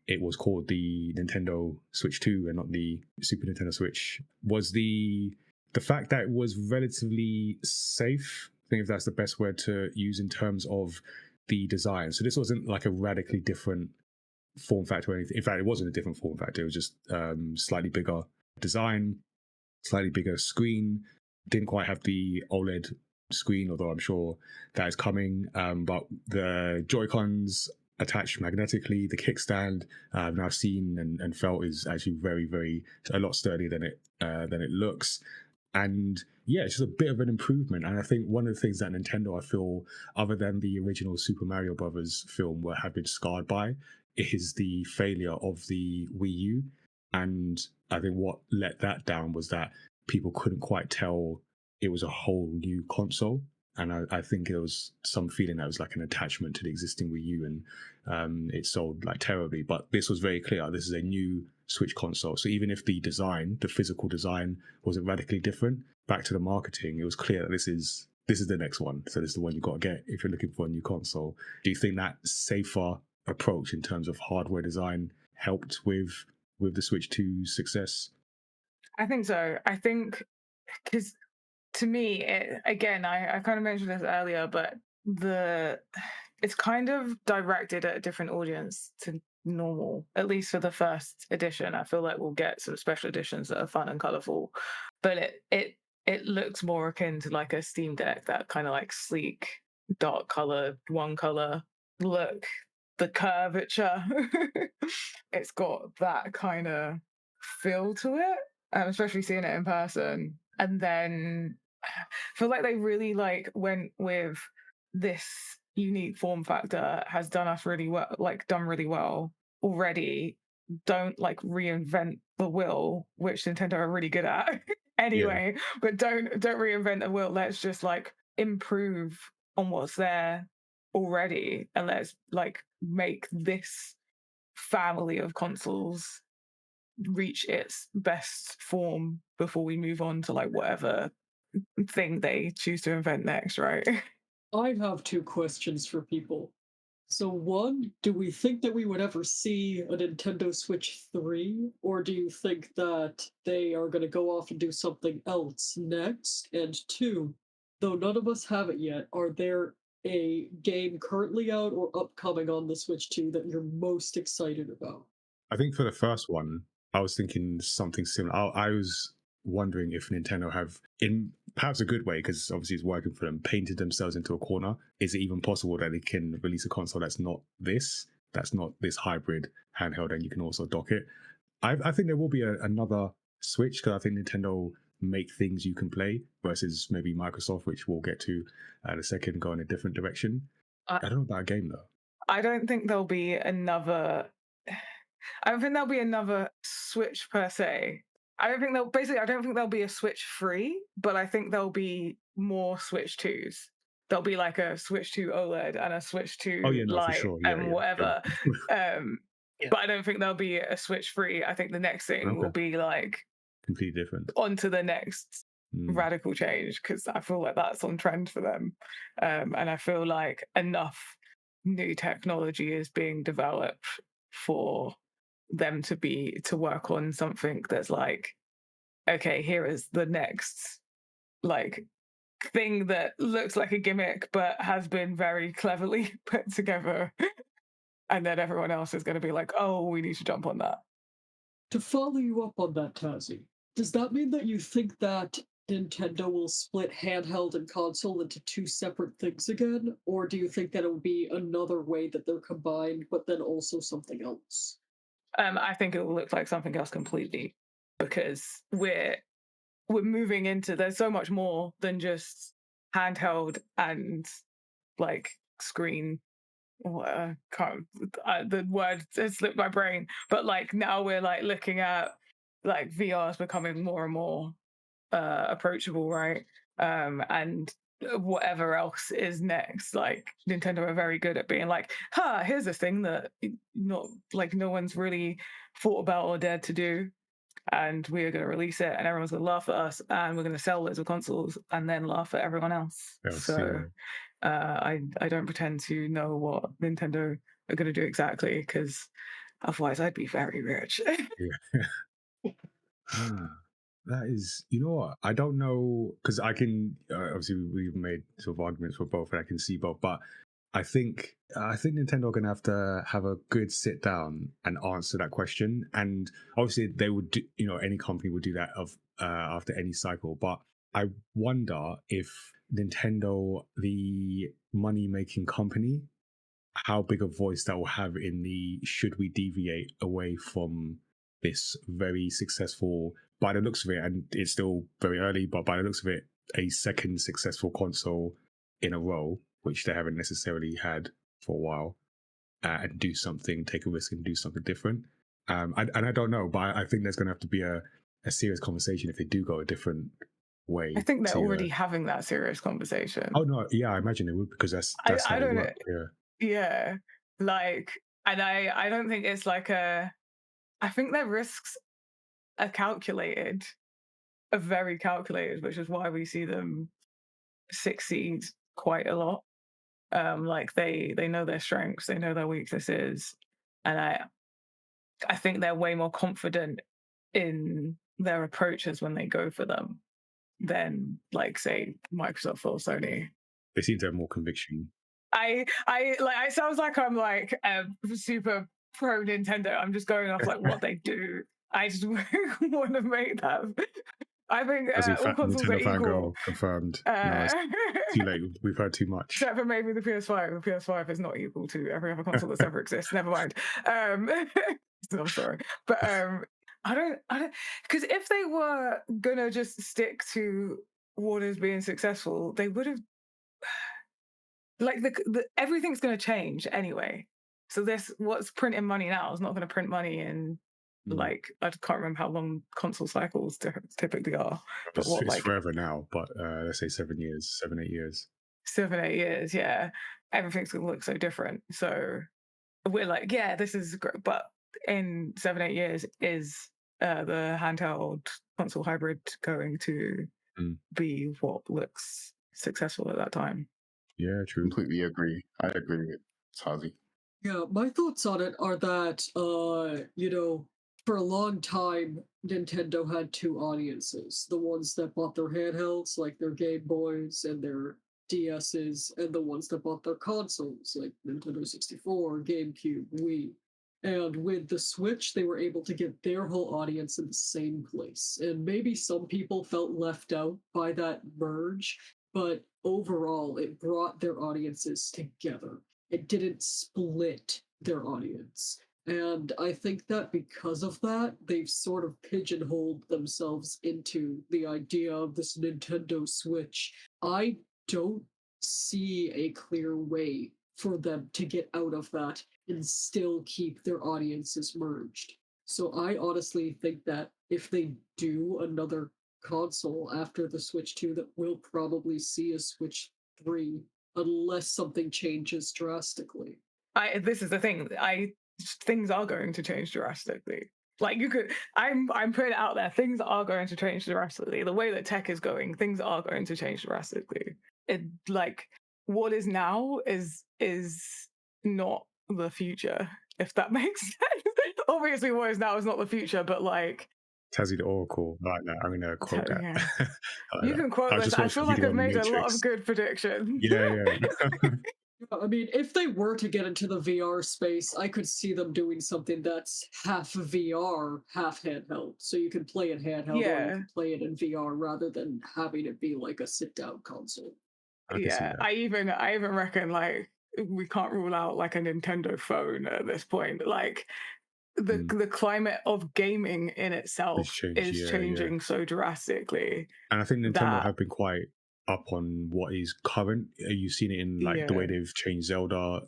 it was called the Nintendo Switch 2 and not the Super Nintendo Switch, was the fact that it was relatively safe. I think if that's the best word to use in terms of the design. So this wasn't like a radically different form factor or anything. In fact, it wasn't a different form factor. It was just slightly bigger design, slightly bigger screen. Didn't quite have the OLED screen, although I'm sure that is coming. But the Joy-Cons attached magnetically. The kickstand I've now seen and felt is actually a lot sturdier than it looks. And yeah, it's just a bit of an improvement. And I think one of the things that Nintendo, I feel, other than the original Super Mario Brothers film, have been scarred by, is the failure of the Wii U. And I think what let that down was that people couldn't quite tell it was a whole new console. And I think there was some feeling that it was like an attachment to the existing Wii U, and it sold like terribly. But this was very clear. This is a new Switch console. So even if the design, the physical design, wasn't radically different, back to the marketing, it was clear that this is the next one. So this is the one you've got to get if you're looking for a new console. Do you think that safer approach in terms of hardware design helped with the Switch 2's success? I think so. I think because to me, I kind of mentioned this earlier, but it's kind of directed at a different audience to normal, at least for the first edition. I feel like we'll get some special editions that are fun and colorful, but it looks more akin to like a Steam Deck, that kind of like sleek, dark color, one color look, the curvature. It's got that kind of feel to it, especially seeing it in person. And then I feel like they really like went with this unique form factor, has done us really well, like done really well already. Don't like reinvent the wheel, which Nintendo are really good at anyway. But don't reinvent the wheel. Let's just like improve on what's there already, and let's like make this family of consoles reach its best form before we move on to like whatever thing they choose to invent next, right? I have two questions for people. So one, do we think that we would ever see a Nintendo Switch 3? Or do you think that they are going to go off and do something else next? And two, though none of us have it yet, are there a game currently out or upcoming on the Switch 2 that you're most excited about? I think for the first one, I was thinking something similar. I was wondering if Nintendo have, in perhaps a good way, because obviously it's working for them, painted themselves into a corner. Is it even possible that they can release a console that's not this hybrid handheld, and you can also dock it? I think there will be another Switch, because I think Nintendo make things you can play versus maybe Microsoft, which we'll get to the second, go in a different direction. I don't know about a game though. I don't think there'll be another. I don't think there'll be another Switch per se. I don't think there'll be a Switch 3, but I think there'll be more Switch 2s. There'll be like a Switch 2 OLED and a Switch 2 Lite and whatever. But I don't think there'll be a Switch 3. I think the next thing will be like completely different. On to the next radical change, because I feel like that's on trend for them. And I feel like enough new technology is being developed for them to work on something that's like, okay, here is the next like thing that looks like a gimmick but has been very cleverly put together, and then everyone else is going to be like, oh, we need to jump on that. To follow you up on that, Tazziii, does that mean that you think that Nintendo will split handheld and console into two separate things again, or do you think that it will be another way that they're combined but then also something else? I think it will look like something else completely, because we're moving into, there's so much more than just handheld and like screen. The word has slipped my brain, but like now we're like looking at like VR is becoming more and more approachable, right? And whatever else is next, like Nintendo are very good at being like, here's a thing that no one's really thought about or dared to do, and we're going to release it, and everyone's going to laugh at us, and we're going to sell loads of consoles and then laugh at everyone else. I don't pretend to know what Nintendo are going to do exactly, because otherwise I'd be very rich. That is, you know what? I don't know, because I can obviously we've made sort of arguments for both, and I can see both. But I think Nintendo are going to have a good sit down and answer that question. And obviously they would do, any company would do that after any cycle. But I wonder if Nintendo, the money making company, how big a voice that will have in the should we deviate away from this very successful, by the looks of it, and it's still very early, but by the looks of it, a second successful console in a row, which they haven't necessarily had for a while. and do something, take a risk and do something different. And I don't know, but I think there's going to have to be a serious conversation if they do go a different way. I think they're already having that serious conversation. Oh no, yeah, I imagine they would, because that's I don't know. Yeah, like, and I don't think it's like I think their risks are calculated, are very calculated, which is why we see them succeed quite a lot. Like they know their strengths, they know their weaknesses, and I think they're way more confident in their approaches when they go for them than, like, say, Microsoft or Sony. They seem to have more conviction. I like. It sounds like I'm like super pro Nintendo. I'm just going off like what they do. I just want to make that. I think all consoles Nintendo are equal. Fangirl confirmed. No, it's too late. We've heard too much. Except for maybe the PS5. The PS5 is not equal to every other console that's ever existed. Never mind. I'm sorry, but I don't, because if they were gonna just stick to what is being successful, they would have. Like everything's gonna change anyway. So what's printing money now is not going to print money in. Like, I can't remember how long console cycles typically are. But it's forever now, but let's say 7 years, 7-8 years. 7-8 years, yeah. Everything's going to look so different. So we're like, yeah, this is great. But in 7-8 years, is the handheld console hybrid going to be what looks successful at that time? Yeah, true. Completely agree. I agree with Tazziii. Yeah, my thoughts on it are that, for a long time, Nintendo had two audiences. The ones that bought their handhelds, like their Game Boys and their DSs, and the ones that bought their consoles, like Nintendo 64, GameCube, Wii. And with the Switch, they were able to get their whole audience in the same place. And maybe some people felt left out by that merge, but overall, it brought their audiences together. It didn't split their audience. And I think that because of that, they've sort of pigeonholed themselves into the idea of this Nintendo Switch. I don't see a clear way for them to get out of that and still keep their audiences merged. So I honestly think that if they do another console after the Switch 2, that we'll probably see a Switch 3 unless something changes drastically. This is the thing. Things are going to change drastically. Like, I'm putting it out there. Things are going to change drastically. The way that tech is going, things are going to change drastically. What is now is not the future, if that makes sense. Obviously, what is now is not the future, but like Tazziii the Oracle, like that. I'm gonna quote that. Yeah. You can quote this. I feel like I've made a lot of good predictions. Yeah. I mean, if they were to get into the VR space, I could see them doing something that's half VR, half handheld. So you can play it handheld or you can play it in VR rather than having it be like a sit-down console. I even reckon like we can't rule out like a Nintendo phone at this point. Like the climate of gaming in itself is changing so drastically. And I think Nintendo have been quite up on what is current. You've seen it in like the way they've changed Zelda,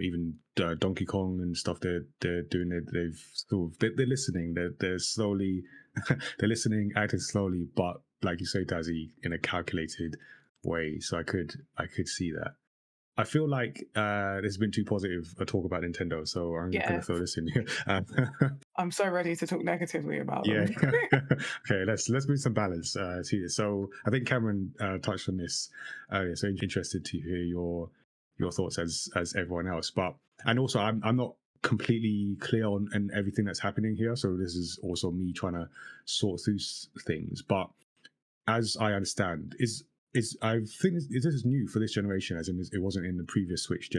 even Donkey Kong and stuff. They're doing it. They're listening. They're slowly they're listening, acting slowly, but like you say, Tazziii, in a calculated way. So I could see that. I feel like there's been too positive a talk about Nintendo, so I'm going to throw this in here. I'm so ready to talk negatively about them. Okay, let's move some balance to this. So I think Cameron touched on this earlier, so interested to hear your thoughts as everyone else. And also I'm not completely clear on everything that's happening here, so this is also me trying to sort through things. But as I understand, I think this is new for this generation, as in it wasn't in the previous Switch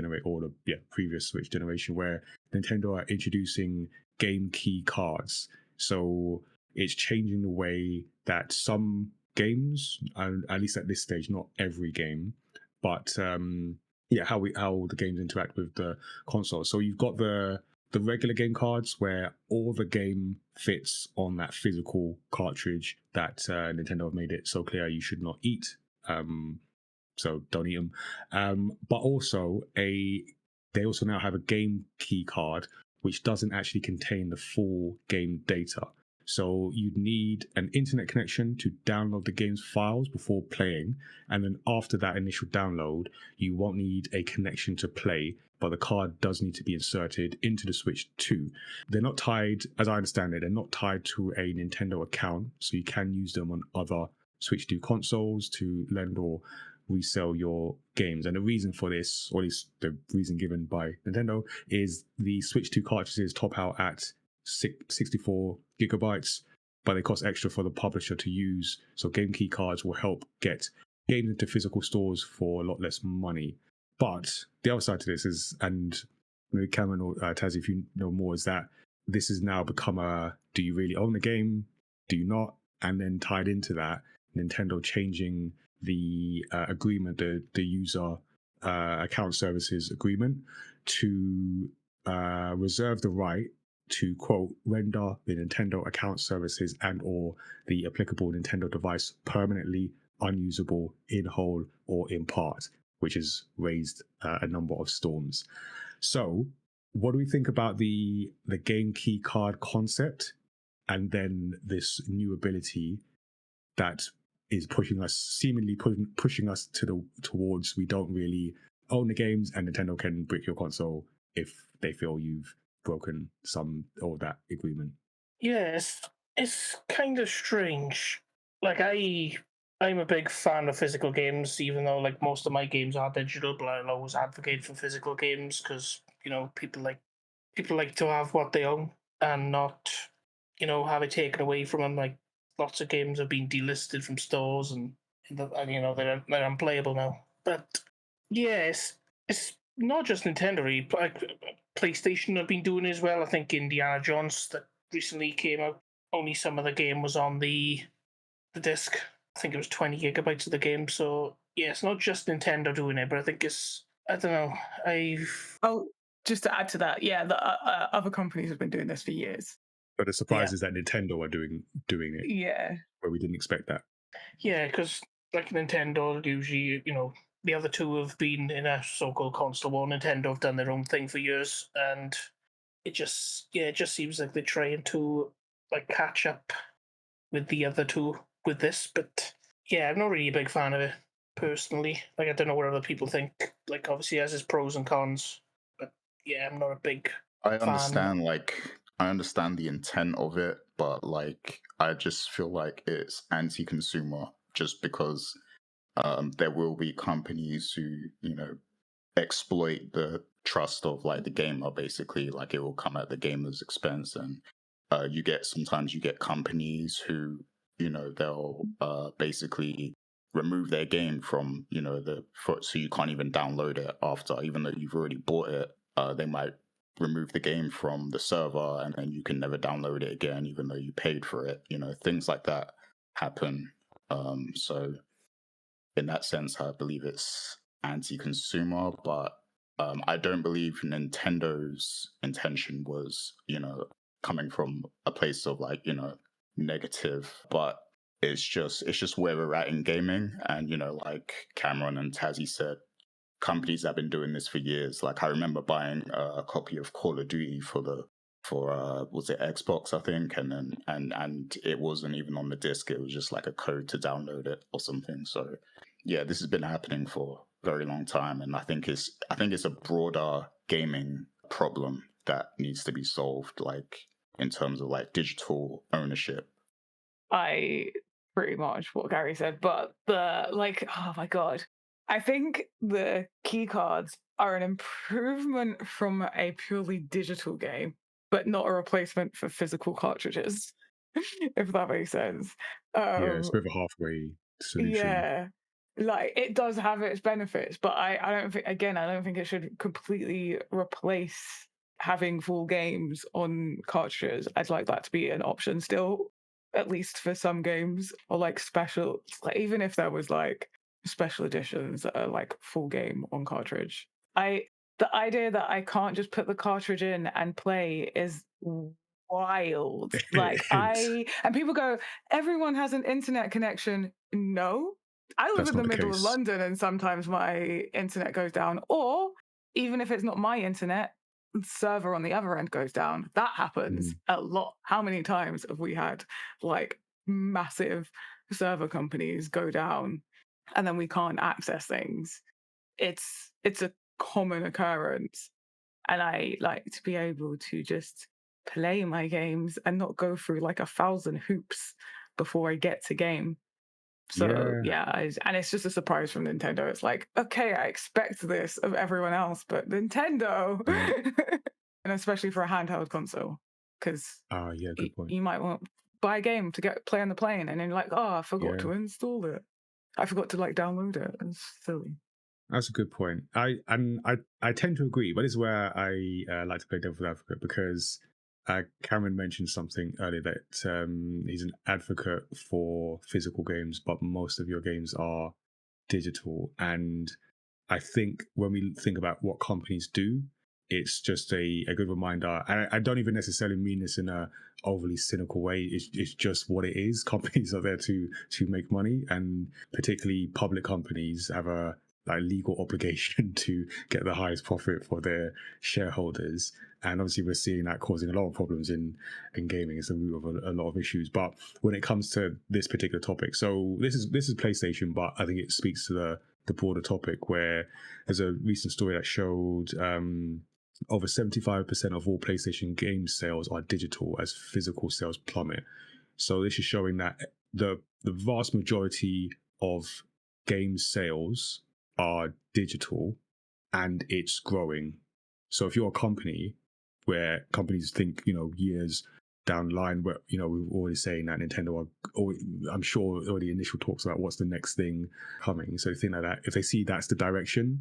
previous Switch generation, where Nintendo are introducing game key cards. So it's changing the way that some games, and at least at this stage, not every game, but how the games interact with the console. So you've got the regular game cards where all the game fits on that physical cartridge that Nintendo have made it so clear you should not eat. So don't eat them. But also a they also now have a game key card, which doesn't actually contain the full game data. So you'd need an internet connection to download the game's files before playing. And then after that initial download, you won't need a connection to play, but the card does need to be inserted into the Switch 2. They're not tied, as I understand it, they're not tied to a Nintendo account. So you can use them on other Switch 2 consoles to lend or resell your games. And the reason for this, or at least the reason given by Nintendo, is the Switch 2 cartridges top out at 64 gigabytes, but they cost extra for the publisher to use. So game key cards will help get games into physical stores for a lot less money. But the other side to this is, and maybe Cameron or Tazziii, if you know more, is that this has now become a, do you really own the game? Do you not? And then tied into that, Nintendo changing the agreement, the user account services agreement, to reserve the right to, quote, render the Nintendo account services and or the applicable Nintendo device permanently unusable in whole or in part, which has raised a number of storms. So what do we think about the game key card concept, and then this new ability that is pushing us, seemingly pushing us towards we don't really own the games, and Nintendo can brick your console if they feel you've broken some or that agreement? Yes, it's kind of strange. Like I'm a big fan of physical games, even though like most of my games are digital. But I'll always advocate for physical games because people like to have what they own and not have it taken away from them. Like lots of games have been delisted from stores and they're unplayable now. But yes, it's not just Nintendo. Like PlayStation have been doing it as well. I think Indiana Jones that recently came out, only some of the game was on the disc. I think it was 20 gigabytes of the game. So yeah, it's not just Nintendo doing it, but I think I don't know. Just to add to that, yeah, the other companies have been doing this for years. But the surprise is that Nintendo are doing it. Yeah. Where we didn't expect that. Yeah, because like Nintendo, usually, the other two have been in a so-called console war. Nintendo have done their own thing for years, and it just seems like they're trying to like catch up with the other two with this. But yeah, I'm not really a big fan of it personally. Like I don't know what other people think. Like obviously, it has its pros and cons, but yeah, I'm not a big. I understand the intent of it, but like I just feel like it's anti-consumer just because there will be companies who exploit the trust of like the gamer. Basically, like it will come at the gamer's expense, and sometimes you get companies who they'll basically remove their game from so you can't even download it after, even though you've already bought it. They might remove the game from the server and then you can never download it again even though you paid for it. Things like that happen. So in that sense I believe it's anti-consumer, but I don't believe Nintendo's intention was coming from a place of like negative, but it's just where we're at in gaming. And like Cameron and Tazziii said, companies have been doing this for years. Like I remember buying a copy of Call of Duty for was it Xbox, I think, and then and it wasn't even on the disc. It was just like a code to download it or something. So yeah, this has been happening for a very long time, and I think it's a broader gaming problem that needs to be solved, like in terms of like digital ownership. I pretty much what Gary said, but oh my god. I think the key cards are an improvement from a purely digital game, but not a replacement for physical cartridges, if that makes sense. Yeah, it's a bit of a halfway solution. Yeah, like it does have its benefits, but I don't think it should completely replace having full games on cartridges. I'd like that to be an option still, at least for some games, or like special, like even if there was like special editions that are like full game on cartridge. The idea that I can't just put the cartridge in and play is wild. Like and people go, everyone has an internet connection. No, I live in the middle of London and sometimes my internet goes down, or even if it's not my internet, server on the other end goes down. That happens a lot. How many times have we had like massive server companies go down and then we can't access things? It's a common occurrence, and I like to be able to just play my games and not go through like 1,000 hoops before I get to game. So and it's just a surprise from Nintendo. It's like, okay, I expect this of everyone else, but Nintendo, and especially for a handheld console, because good point. you might want to buy a game to play on the plane, and then you're like, oh, I forgot to install it. I forgot to like download it. It's silly. That's a good point. I tend to agree, but this is where I like to play devil's advocate, because Cameron mentioned something earlier that he's an advocate for physical games, but most of your games are digital. And I think when we think about what companies do, it's just a good reminder. And I don't even necessarily mean this in a overly cynical way. It's just what it is. Companies are there to make money, and particularly public companies have a legal obligation to get the highest profit for their shareholders. And obviously we're seeing that causing a lot of problems in gaming. It's the root of a lot of issues. But when it comes to this particular topic, so this is PlayStation, but I think it speaks to the broader topic, where there's a recent story that showed over 75% of all PlayStation game sales are digital as physical sales plummet. So this is showing that the vast majority of game sales are digital, and it's growing. So if you're a company where companies think, years down the line, where, we're already saying that Nintendo I'm sure already initial talks about what's the next thing coming. So think like that, if they see that's the direction,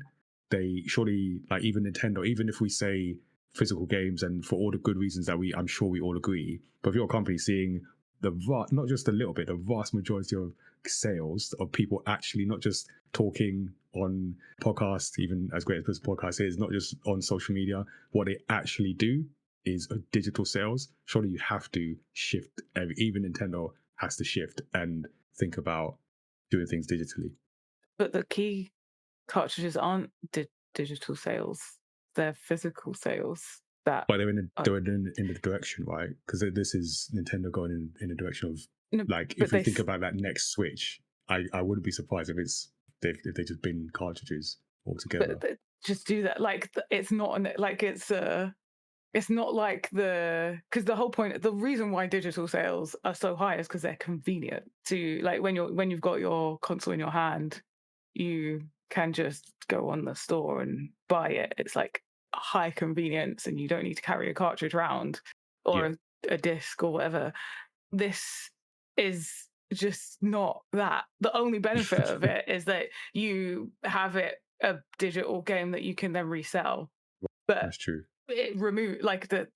they surely, like even Nintendo, even if we say physical games and for all the good reasons that I'm sure we all agree, but if you're a company seeing not just a little bit, the vast majority of sales of people actually not just talking on podcasts, even as great as this podcast is, not just on social media, what they actually do is digital sales. Surely you have to shift. Even Nintendo has to shift and think about doing things digitally. But the key cartridges aren't digital sales; they're physical sales. But they're in the direction, right? Because this is Nintendo going in the direction of if we think about that next Switch, I wouldn't be surprised if they just bin cartridges altogether. But just do that. It's not it's not like because the whole point, the reason why digital sales are so high is because they're convenient to when you've got your console in your hand, you can just go on the store and buy it. It's like high convenience, and you don't need to carry a cartridge around or a disc or whatever. This is just not that. The only benefit of it is that you have a digital game that you can then resell. But that's true. It removes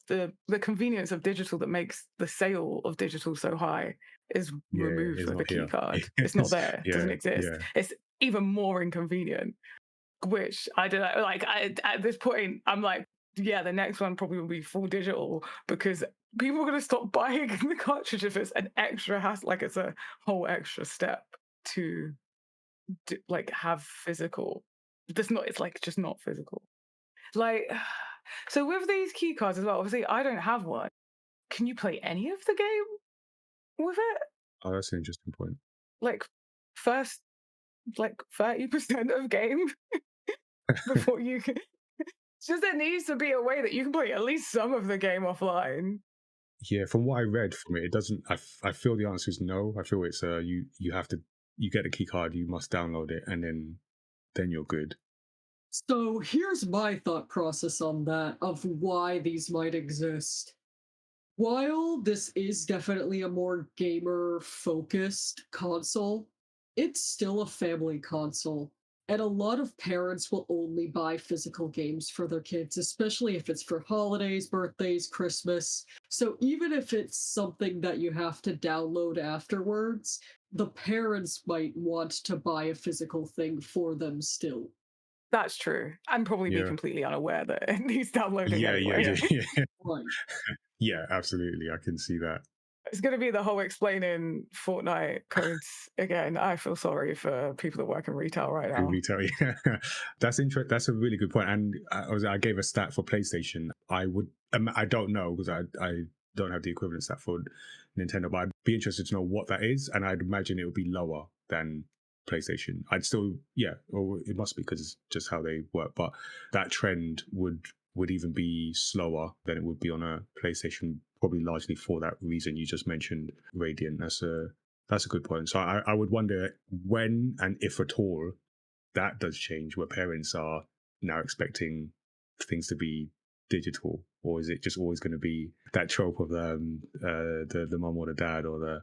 the convenience of digital that makes the sale of digital so high is removed with a key card. It's not there. It doesn't exist. It's even more inconvenient. Which I don't know. At this point, I'm like, the next one probably will be full digital, because people are going to stop buying the cartridge if it's an extra hassle. It's a whole extra step to have physical. It's just not physical. So with these key cards as well, obviously I don't have one. Can you play any of the game with it? Oh, that's an interesting point. First, 30% of game before you can. Just there needs to be a way that you can play at least some of the game offline. Yeah, from what I read from it doesn't. I feel the answer is no. I feel it's you have to, you get a key card, you must download it, and then you're good. So here's my thought process on that, of why these might exist. While this is definitely a more gamer-focused console, it's still a family console. And a lot of parents will only buy physical games for their kids, especially if it's for holidays, birthdays, Christmas. So even if it's something that you have to download afterwards, the parents might want to buy a physical thing for them still. That's true. And probably be completely unaware that it needs downloading anyway. Right. Yeah, absolutely. I can see that. It's going to be the whole explaining Fortnite codes again. I feel sorry for people that work in retail right now. Retail, yeah. That's interesting. That's a really good point. And I gave a stat for PlayStation. I don't know because I don't have the equivalent stat for Nintendo, but I'd be interested to know what that is. And I'd imagine it would be lower than PlayStation. I'd still, yeah, or it must be because it's just how they work. But that trend would even be slower than it would be on a PlayStation, probably largely for that reason you just mentioned, Radiant. That's a good point. So I would wonder when and if at all that does change, where parents are now expecting things to be digital, or is it just always going to be that trope of the mom or the dad or the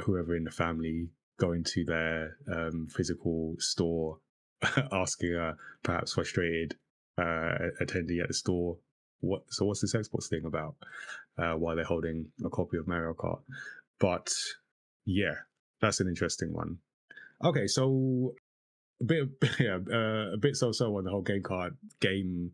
whoever in the family going to their physical store, asking a perhaps frustrated attendee at the store, what's this Xbox thing about, while they're holding a copy of Mario Kart. But yeah, that's an interesting one. Okay, so a bit so on the whole game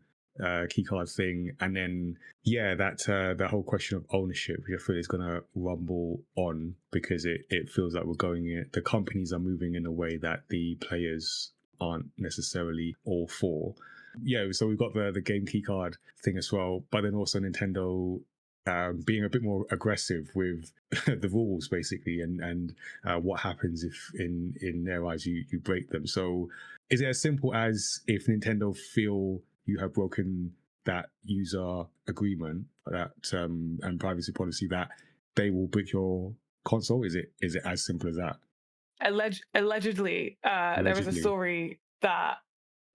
key card thing, and then that whole question of ownership, which I feel is going to rumble on because it feels like the companies are moving in a way that the players aren't necessarily all for. Yeah, so we've got the game key card thing as well, but then also Nintendo being a bit more aggressive with the rules, basically, and what happens if in their eyes you break them. So is it as simple as if Nintendo feel you have broken that user agreement, that and privacy policy, that they will break your console? Is it as simple as that? Allegedly, there was a story that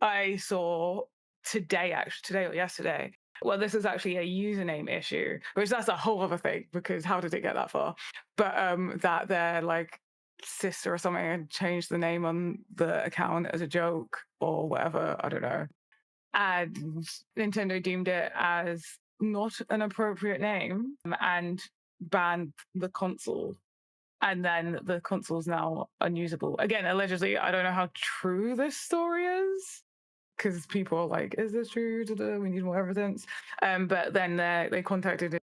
I saw today or yesterday. Well, this is actually a username issue, which that's a whole other thing, because how did it get that far? But that their like sister or something had changed the name on the account as a joke or whatever, I don't know. And Nintendo deemed it as not an appropriate name and banned the console. And then the console's now unusable. Again, allegedly, I don't know how true this story is, because people are like, is this true? We need more evidence. But then they contacted it.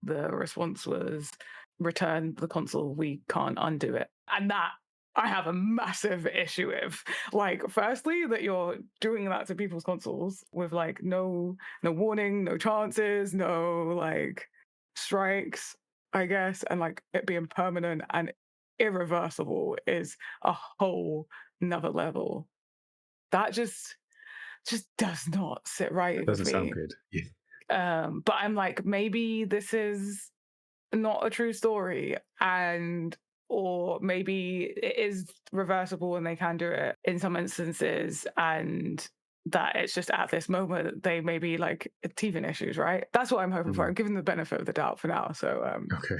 The response was, return the console. We can't undo it. And that I have a massive issue with. Like, firstly, that you're doing that to people's consoles with like no warning, no chances, no like strikes, I guess, and like it being permanent and irreversible is a whole nother level. That just does not sit right with me. Doesn't sound good. Yeah. But I'm like, maybe this is not a true story, or maybe it is reversible and they can do it in some instances, and that it's just at this moment they may be like teething issues, right? That's what I'm hoping for. I'm giving the benefit of the doubt for now. So okay.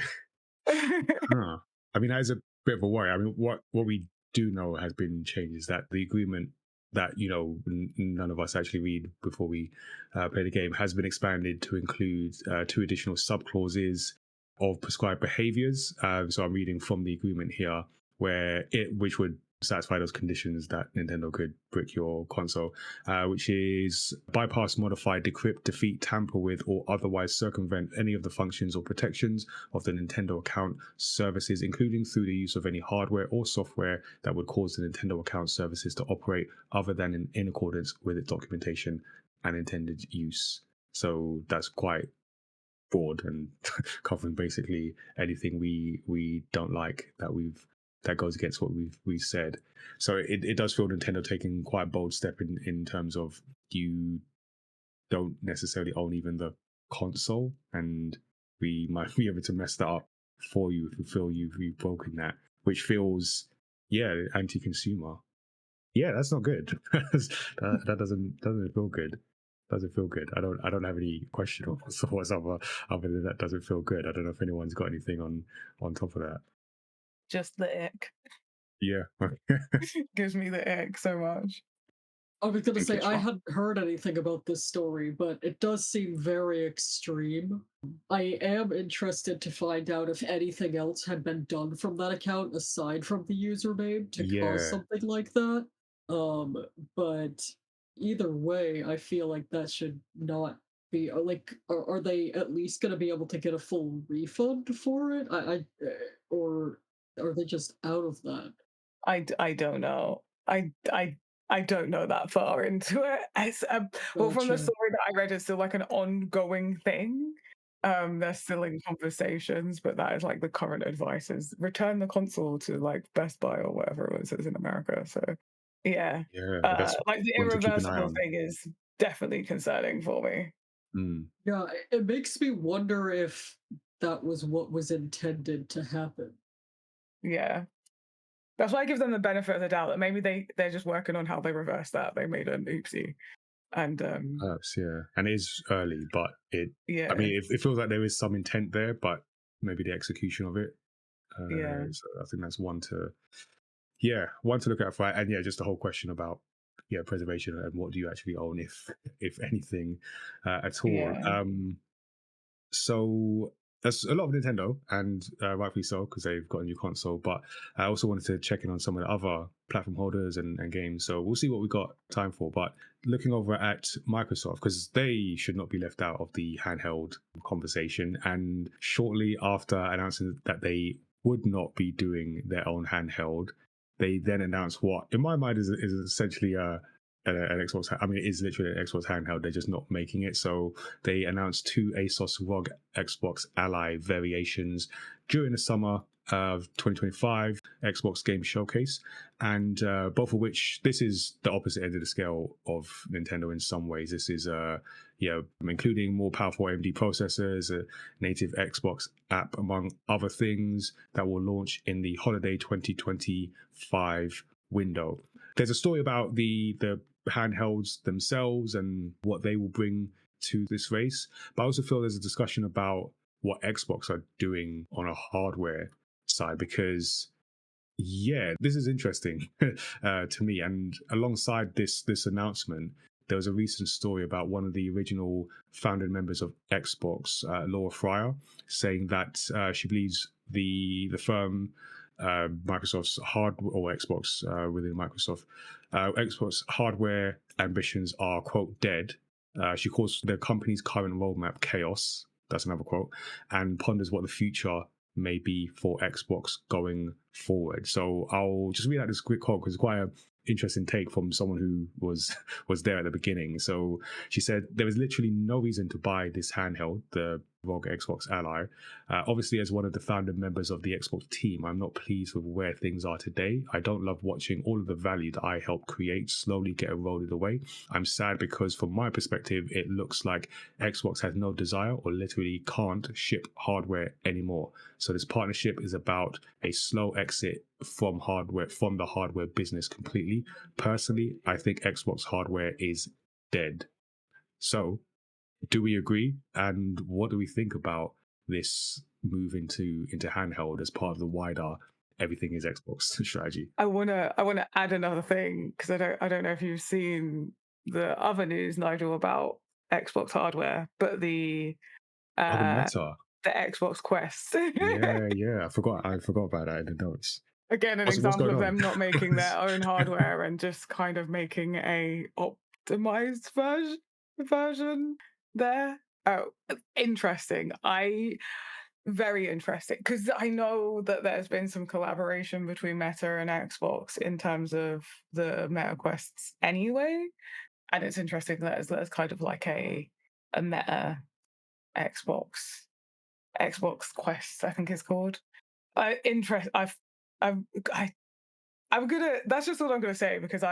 I mean, that is a bit of a worry. I mean, what we do know has been changed is that the agreement that none of us actually read before we play the game has been expanded to include 2 additional sub-clauses of prescribed behaviors. So I'm reading from the agreement here, which would satisfy those conditions that Nintendo could brick your console, which is bypass, modify, decrypt, defeat, tamper with, or otherwise circumvent any of the functions or protections of the Nintendo account services, including through the use of any hardware or software that would cause the Nintendo account services to operate other than in accordance with its documentation and intended use. So that's quite broad and covering basically anything we don't like that goes against what we've said. So it does feel Nintendo taking quite a bold step in terms of you don't necessarily own even the console, and we might be able to mess that up for you if you feel you've broken that, which feels anti-consumer. Yeah, that's not good. that doesn't feel good. Doesn't feel good. I don't have any question or thoughts other than that doesn't feel good. I don't know if anyone's got anything on top of that. Just the ick. Yeah. Gives me the ick so much. I was going to say, I hadn't heard anything about this story, but it does seem very extreme. I am interested to find out if anything else had been done from that account aside from the username to cause something like that. But either way, I feel like that should not be are they at least going to be able to get a full refund for it? Or are they just out of that? I don't know. I don't know that far into it. Well, from the Gotcha. story that I read, it's still like an ongoing thing. They're still in conversations, but that is like the current advice is return the console to like Best Buy or whatever it is in America. So yeah, Yeah, that's like the one to keep an eye irreversible on. thing is definitely concerning for me. Mm. Yeah, it makes me wonder if that was what was intended to happen. Yeah. That's why I give them the benefit of the doubt that maybe they're just working on how they reverse that. They made an oopsie. And Perhaps, yeah. And it is early, but yeah. I mean, it feels like there is some intent there, but maybe the execution of it. Yeah. So I think that's one to look out for. And yeah, just the whole question about preservation and what do you actually own, if anything, at all. Yeah. So that's a lot of Nintendo, and rightfully so, because they've got a new console. But I also wanted to check in on some of the other platform holders and games. So we'll see what we got time for. But looking over at Microsoft, because they should not be left out of the handheld conversation. And shortly after announcing that they would not be doing their own handheld, they then announced what, in my mind, is essentially an Xbox. I mean, it is literally an Xbox handheld. They're just not making it. So they announced 2 Asus ROG Xbox Ally variations during the summer of 2025 Xbox Game Showcase, and both of which, this is the opposite end of the scale of Nintendo in some ways. This is including more powerful AMD processors, a native Xbox app, among other things, that will launch in the holiday 2025 window. There's a story about the handhelds themselves and what they will bring to this race, but I also feel there's a discussion about what Xbox are doing on a hardware side, because this is interesting to me. And alongside this announcement, there was a recent story about one of the original founding members of Xbox, Laura Fryer, saying that she believes the firm, Microsoft's hardware, or Xbox within Microsoft, Xbox hardware ambitions are, quote, dead. She calls the company's current roadmap chaos. That's another quote, and ponders what the future may be for Xbox going forward. So I'll just read out this quick quote because it's quite an interesting take from someone who was there at the beginning. So she said, "There is literally no reason to buy this handheld, the ROG Xbox Ally. Obviously, as one of the founding members of the Xbox team, I'm not pleased with where things are today. I don't love watching all of the value that I helped create slowly get eroded away. I'm sad because from my perspective, it looks like Xbox has no desire or literally can't ship hardware anymore. So this partnership is about a slow exit from the hardware business completely. Personally, I think Xbox hardware is dead." So do we agree? And what do we think about this move into handheld as part of the wider everything is Xbox strategy? I wanna add another thing, because I don't know if you've seen the other news, Nigel, about Xbox hardware, but the The Meta. the Xbox Quest. Yeah. I forgot about that in the notes. Again, an What's example going of on? them not making their own hardware and just kind of making a optimized version there. Oh, interesting. Very interesting, because I know that there's been some collaboration between Meta and Xbox in terms of the Meta Quests anyway, and it's interesting that there's kind of like a Meta Xbox Quest, I think it's called. I'm gonna. That's just all I'm gonna say, because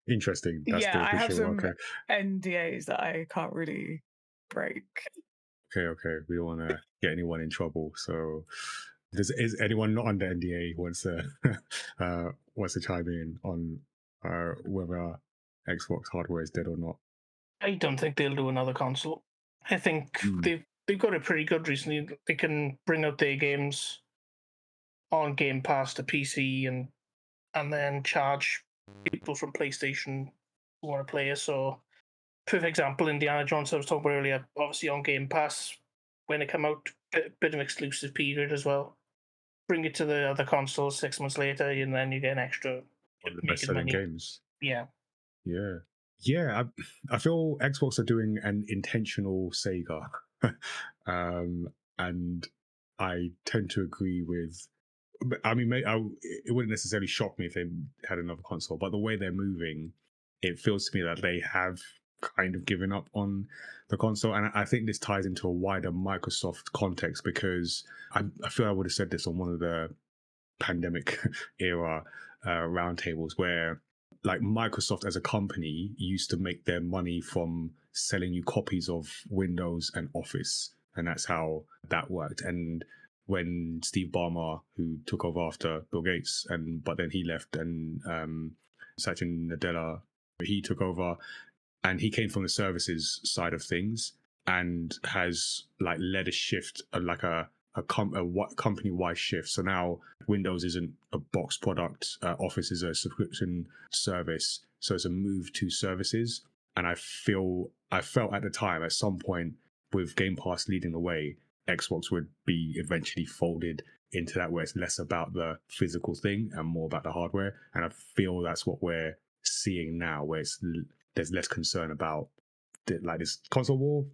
Interesting. That's the I have official. some Okay. NDAs that I can't really break. Okay. We don't want to get anyone in trouble. So, is anyone not under NDA wants to chime in on whether Xbox hardware is dead or not? I don't think they'll do another console. I think they've got it pretty good recently. They can bring out their games on Game Pass to PC and then charge people from PlayStation who want to play it. So, perfect example, Indiana Jones I was talking about earlier, obviously on Game Pass when it came out, bit of exclusive period as well. Bring it to the other consoles 6 months later, and then you get an extra. One of the best-selling games. Yeah. Yeah. Yeah, I feel Xbox are doing an intentional Sega, and I tend to agree with. I mean, it wouldn't necessarily shock me if they had another console, but the way they're moving, it feels to me that they have kind of given up on the console, and I think this ties into a wider Microsoft context because I feel I would have said this on one of the pandemic era roundtables where like Microsoft as a company used to make their money from selling you copies of Windows and Office, and that's how that worked. And when Steve Ballmer, who took over after Bill Gates, but then he left, and Satya Nadella, he took over, and he came from the services side of things and has like led a shift, company-wide shift. So now Windows isn't a box product, Office is a subscription service. So it's a move to services. And I felt at the time, at some point, with Game Pass leading the way, Xbox would be eventually folded into that, where it's less about the physical thing and more about the hardware. And I feel that's what we're seeing now, where there's less concern about like this console war.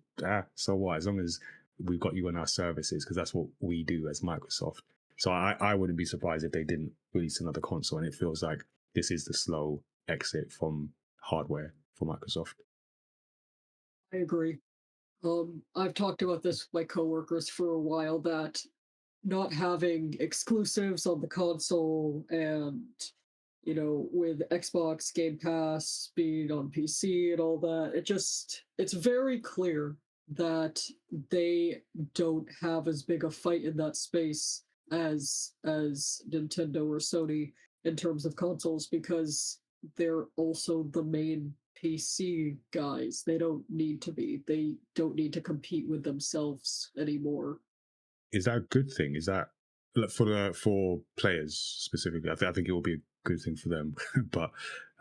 So what? As long as we've got you on our services, because that's what we do as Microsoft. So I wouldn't be surprised if they didn't release another console, and it feels like this is the slow exit from hardware for Microsoft. I agree. I've talked about this with my coworkers for a while, that not having exclusives on the console and, you know, with Xbox Game Pass being on PC and all that, it's very clear that they don't have as big a fight in that space as Nintendo or Sony in terms of consoles, because they're also the main PC guys. They don't need to be. They don't need to compete with themselves anymore. Is that a good thing? Is that for players specifically? I think it will be a good thing for them, but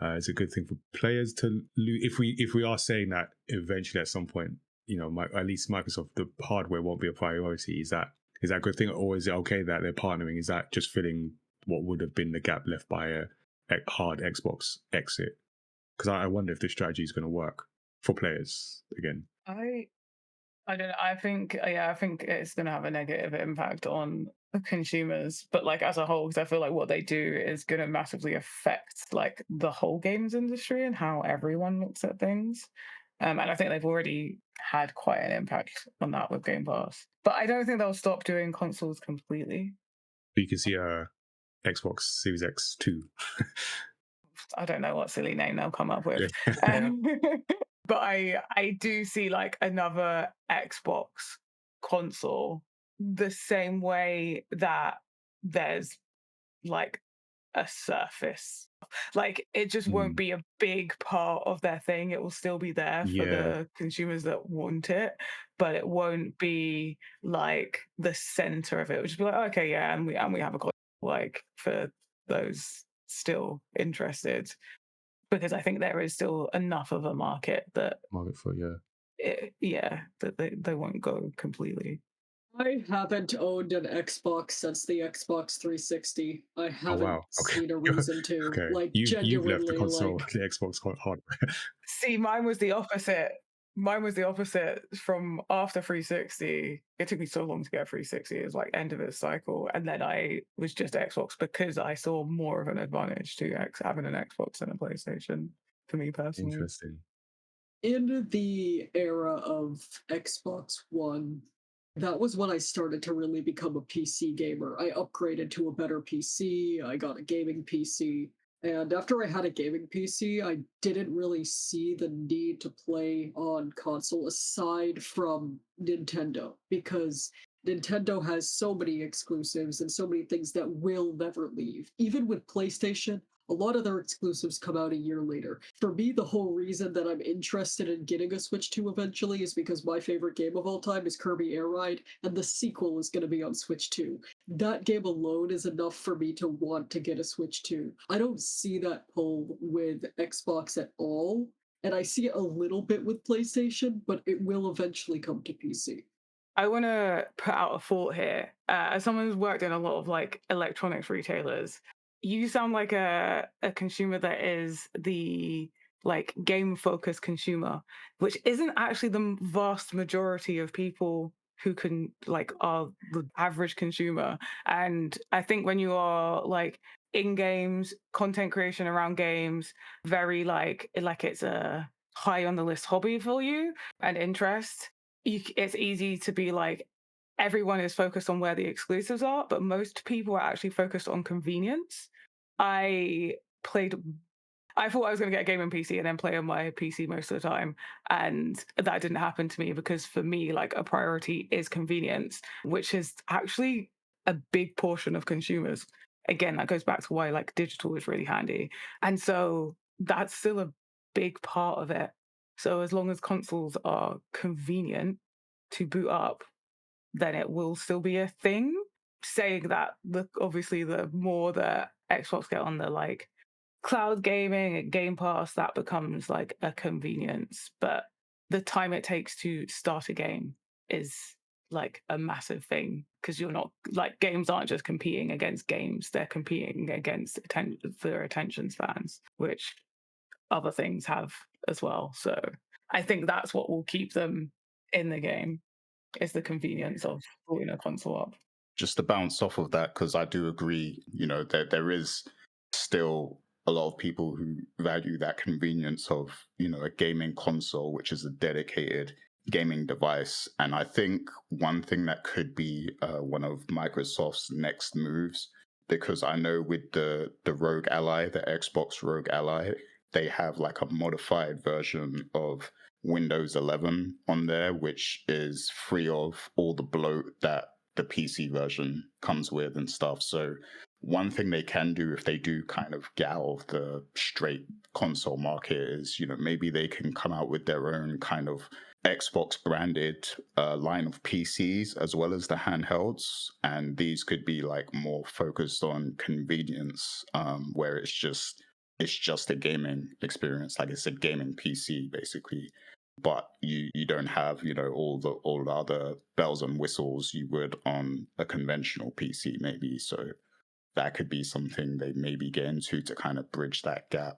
it's a good thing for players to lose. If we are saying that eventually at some point, you know, at least Microsoft, the hardware won't be a priority. Is that a good thing, or is it okay that they're partnering? Is that just filling what would have been the gap left by a hard Xbox exit? Because I wonder if this strategy is going to work for players again. I don't know. I think it's going to have a negative impact on consumers, but like as a whole, because I feel like what they do is going to massively affect like the whole games industry and how everyone looks at things. And I think they've already had quite an impact on that with Game Pass. But I don't think they'll stop doing consoles completely. But you can see Xbox Series X 2. I don't know what silly name they'll come up with. Yeah. But I do see like another Xbox console the same way that there's like a Surface. Like it just won't be a big part of their thing. It will still be there for the consumers that want it, but it won't be like the center of it. It will just be like, okay, yeah, and we have a console like for those still interested, because I think there is still enough of a market that for that they won't go completely. I haven't owned an Xbox since the Xbox 360. I haven't wow. Okay. seen a reason to. Okay. Like, You've left the genuinely, console, like, the Xbox hardware. See, mine was the opposite. From after 360. It took me so long to get a 360. It was like end of its cycle. And then I was just Xbox because I saw more of an advantage to having an Xbox than a PlayStation for me personally. Interesting. in the era of Xbox One, that was when I started to really become a PC gamer. I upgraded to a better PC, I got a gaming PC, and after I had a gaming PC, I didn't really see the need to play on console aside from Nintendo, because Nintendo has so many exclusives and so many things that will never leave. Even with PlayStation, a lot of their exclusives come out a year later. For me, the whole reason that I'm interested in getting a Switch 2 eventually is because my favorite game of all time is Kirby Air Ride, and the sequel is going to be on Switch 2. That game alone is enough for me to want to get a Switch 2. I don't see that pull with Xbox at all, and I see it a little bit with PlayStation, but it will eventually come to PC. I want to put out a thought here. As someone who's worked in a lot of like electronics retailers, you sound like a consumer that is the like game focused consumer, which isn't actually the vast majority of people who can like are the average consumer. And I think when you are like in games, content creation around games, very like it's a high on the list hobby for you and interest, it's easy to be like, everyone is focused on where the exclusives are, but most people are actually focused on convenience. I thought I was going to get a gaming PC and then play on my PC most of the time. And that didn't happen to me because for me, like a priority is convenience, which is actually a big portion of consumers. Again, that goes back to why like digital is really handy. And so that's still a big part of it. So as long as consoles are convenient to boot up, then it will still be a thing. Saying that, obviously, the more that Xbox get on the like cloud gaming and Game Pass, that becomes like a convenience. But the time it takes to start a game is like a massive thing because you're not like games aren't just competing against games; they're competing against their attention spans, which other things have as well. So I think that's what will keep them in the game is the convenience of pulling a console up. Just to bounce off of that, because I do agree, there is still a lot of people who value that convenience of, a gaming console, which is a dedicated gaming device. And I think one thing that could be one of Microsoft's next moves, because I know with the Rogue Ally, the Xbox Rogue Ally, they have like a modified version of Windows 11 on there, which is free of all the bloat that the PC version comes with and stuff. So one thing they can do if they do kind of get out of the straight console market is, maybe they can come out with their own kind of Xbox branded line of PCs as well as the handhelds. And these could be like more focused on convenience, where it's just a gaming experience, like it's a gaming PC basically, but you don't have all the other bells and whistles you would on a conventional PC maybe. So that could be something they maybe get into to kind of bridge that gap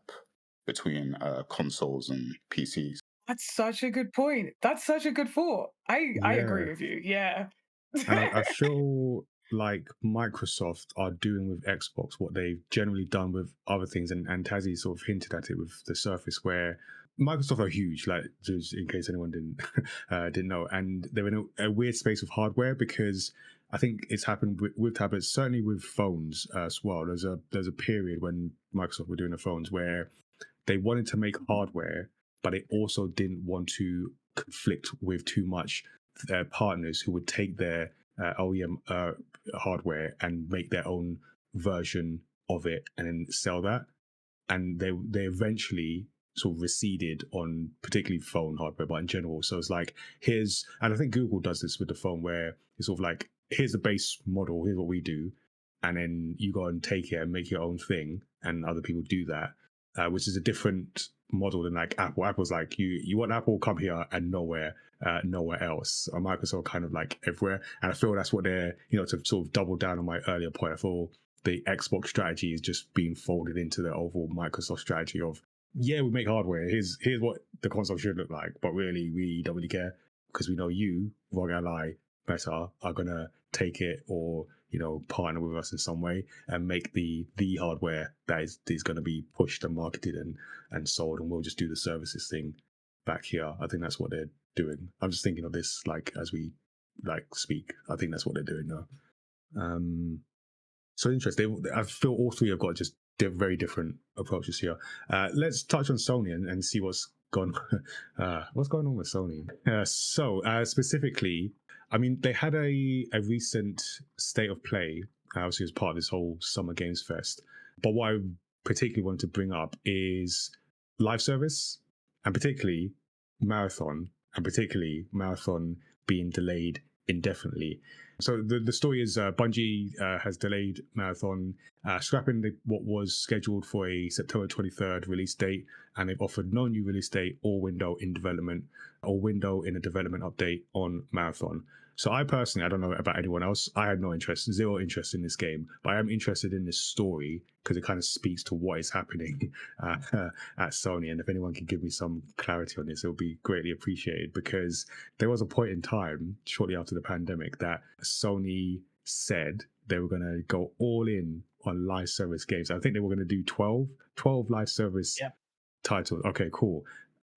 between consoles and PCs. That's such a good point. That's such a good thought. I agree with you. Yeah. And I feel like Microsoft are doing with Xbox what they've generally done with other things, and Tazziii sort of hinted at it with the Surface, where Microsoft are huge, like just in case anyone didn't know, and they're in a weird space with hardware because I think it's happened with tablets, certainly with phones as well. There's a period when Microsoft were doing the phones where they wanted to make hardware, but they also didn't want to conflict with too much their partners who would take their OEM hardware and make their own version of it and then sell that. And they eventually sort of receded on particularly phone hardware, but in general. So it's like, and I think Google does this with the phone where it's sort of like, here's the base model, here's what we do. And then you go and take it and make your own thing. And other people do that, which is a different model than like Apple. Apple's like, you want Apple, come here and nowhere else. Or Microsoft kind of like everywhere. And I feel that's what they're, to sort of double down on my earlier point. I feel the Xbox strategy is just being folded into the overall Microsoft strategy of, yeah, we make hardware. Here's what the console should look like, but really we don't really care because we know you, Rogue Ally, Meta, are gonna take it or partner with us in some way and make the hardware that is going to be pushed and marketed and sold, and we'll just do the services thing back here. I think that's what they're doing. I'm just thinking of this like as we like speak. I think that's what they're doing now. So interesting. I feel all three have got just very different approaches here. Let's touch on Sony and see what's going on with Sony. So specifically, I mean, they had a recent state of play, obviously as part of this whole Summer Games Fest. But what I particularly want to bring up is live service, and particularly Marathon being delayed indefinitely. So the story is Bungie has delayed Marathon, scrapping what was scheduled for a September 23rd release date, and they've offered no new release date or window in a development update on Marathon. So I personally, I don't know about anyone else. I had no interest, zero interest in this game, but I am interested in this story because it kind of speaks to what is happening at Sony. And if anyone can give me some clarity on this, it would be greatly appreciated, because there was a point in time shortly after the pandemic that Sony said they were going to go all in on live service games. I think they were going to do 12 live service titles. Okay, cool.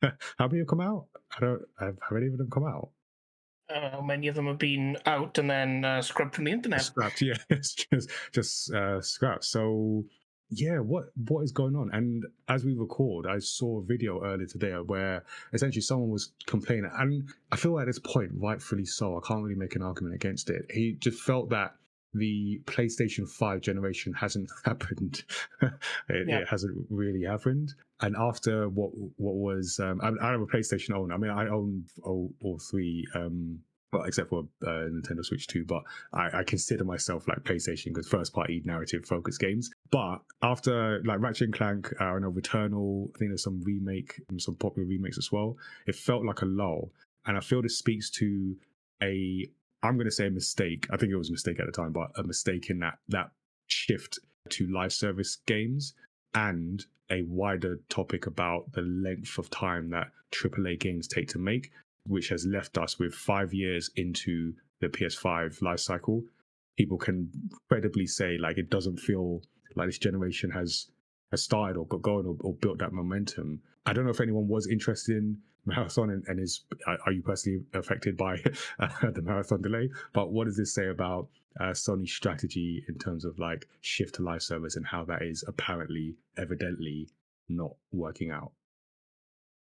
How many have come out? Have any of them come out? Many of them have been out and then scrubbed from the internet. Scrapped, yeah. It's just scrapped. So yeah, what is going on? And as we record, I saw a video earlier today where essentially someone was complaining, and I feel at this point, rightfully so, I can't really make an argument against it. He just felt that the PlayStation 5 generation hasn't happened. It hasn't really happened. And after what was, I'm a PlayStation owner. I mean, I own all three, well, except for Nintendo Switch 2, but I consider myself like PlayStation because first-party narrative-focused games. But after like Ratchet and Clank, I know Returnal, I think there's some popular remakes as well. It felt like a lull, and I feel this speaks to I'm going to say a mistake. I think it was a mistake at the time, but a mistake in that shift to live service games, and a wider topic about the length of time that AAA games take to make, which has left us with 5 years into the PS5 life cycle. People can credibly say like it doesn't feel like this generation has started or got going or built that momentum. I don't know if anyone was interested in Marathon and are you personally affected by the Marathon delay? But what does this say about Sony's strategy in terms of like shift to live service and how that is evidently not working out?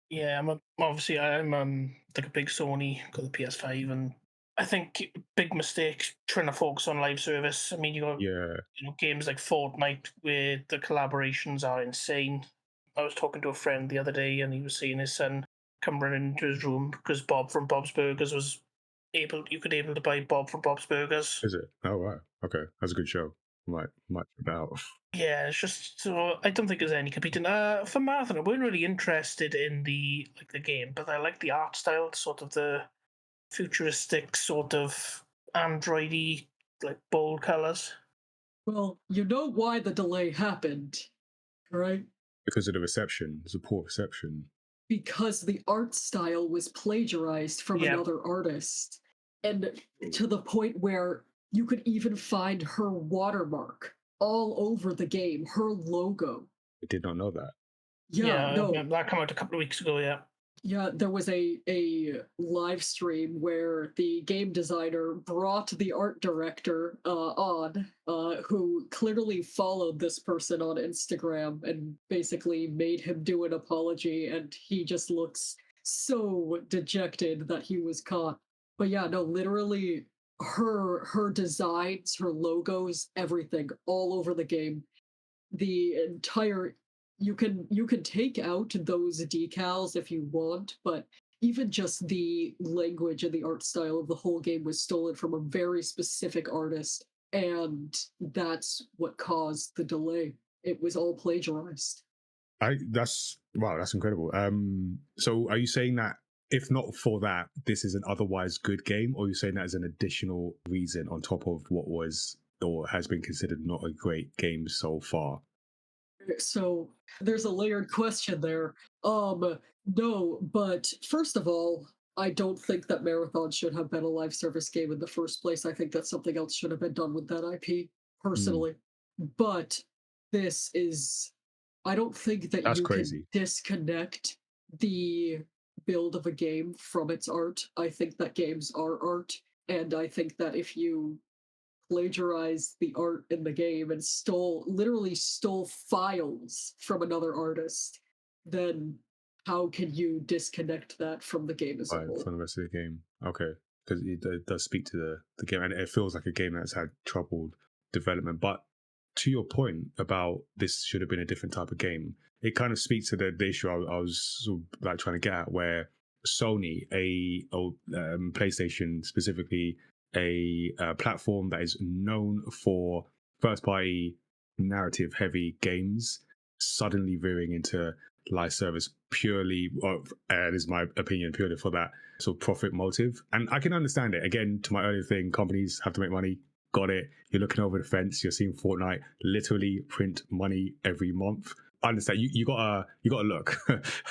Yeah, I'm like a big Sony, got the PS5, and I think big mistake trying to focus on live service. I mean, you got games like Fortnite where the collaborations are insane. I was talking to a friend the other day, and he was saying his son come running into his room because Bob from Bob's Burgers was able to buy Bob from Bob's Burgers. Is it? Oh wow, okay, that's a good show. Might about. Yeah, it's just so I don't think there's any competing. For Marathon, I wasn't really interested in the game, but I like the art style, sort of the futuristic, sort of androidy, like bold colors. Well, you know why the delay happened, right? Because of the reception. It's a poor reception. Because the art style was plagiarized from another artist, and to the point where you could even find her watermark all over the game, her logo. I did not know that. Yeah, no. That came out a couple of weeks ago, yeah. Yeah, there was a live stream where the game designer brought the art director on, who clearly followed this person on Instagram and basically made him do an apology, and he just looks so dejected that he was caught. But yeah, no, literally her designs, her logos, everything all over the game. The entire you can take out those decals if you want, but even just the language and the art style of the whole game was stolen from a very specific artist, and that's what caused the delay. It was all plagiarized. That's incredible. So are you saying that if not for that, this is an otherwise good game, or are you saying that as an additional reason on top of what was or has been considered not a great game so far? So there's a layered question there. No, but first of all, I don't think that Marathon should have been a live service game in the first place. I think that something else should have been done with that IP, personally. But this is, I don't think that That's you crazy. can disconnect the build of a game from its art. I think that games are art, and I think that if you plagiarized the art in the game and literally stole files from another artist, then how can you disconnect that from the game as a whole? From the rest of the game. Okay. Because it does speak to the game, and it feels like a game that's had troubled development. But to your point about this should have been a different type of game, it kind of speaks to the issue I was sort of like trying to get at, where Sony, PlayStation specifically, a platform that is known for first-party narrative-heavy games, suddenly veering into live service purely, this is my opinion, purely for that sort of profit motive. And I can understand it. Again, to my earlier thing, companies have to make money. Got it. You're looking over the fence. You're seeing Fortnite literally print money every month. I understand. You gotta look.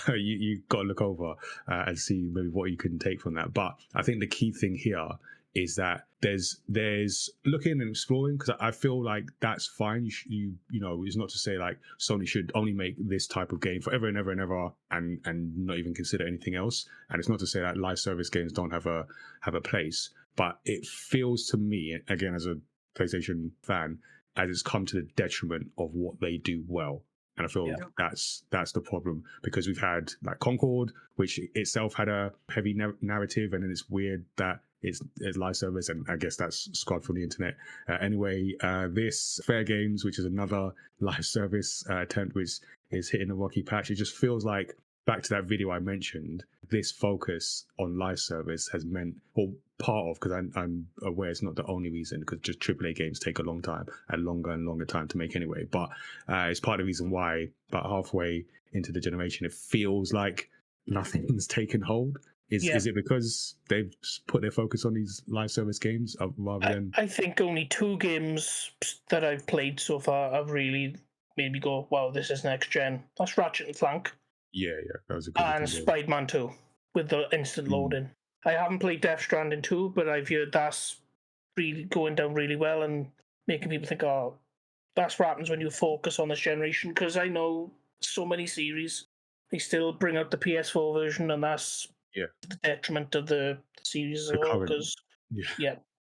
you gotta look over and see maybe what you can take from that. But I think the key thing here is that there's looking and exploring, because I feel like that's fine. You know, it's not to say like Sony should only make this type of game forever and ever and ever and not even consider anything else. And it's not to say that live service games don't have a place, but it feels to me, again as a PlayStation fan, as it's come to the detriment of what they do well. And I feel that's the problem, because we've had like Concord, which itself had a heavy narrative, and then it's weird that it's live service, and I guess that's scrubbed from the internet. Anyway, this Fair Games, which is another live service attempt, which is hitting a rocky patch. It just feels like, back to that video I mentioned, this focus on live service has meant, well, part of, because I'm aware it's not the only reason, because just AAA games take a long time and longer time to make anyway, but it's part of the reason why about halfway into the generation it feels like nothing's taken hold. Is it because they've put their focus on these live service games rather than... I think only 2 games that I've played so far have really made me go, wow, this is next gen. That's Ratchet and Clank. Yeah, that was a good And Spider-Man 2 with the instant loading. I haven't played Death Stranding 2, but I've heard that's really going down really well and making people think, oh, that's what happens when you focus on this generation. Because I know so many series, they still bring out the PS4 version, and that's the detriment of the series as well.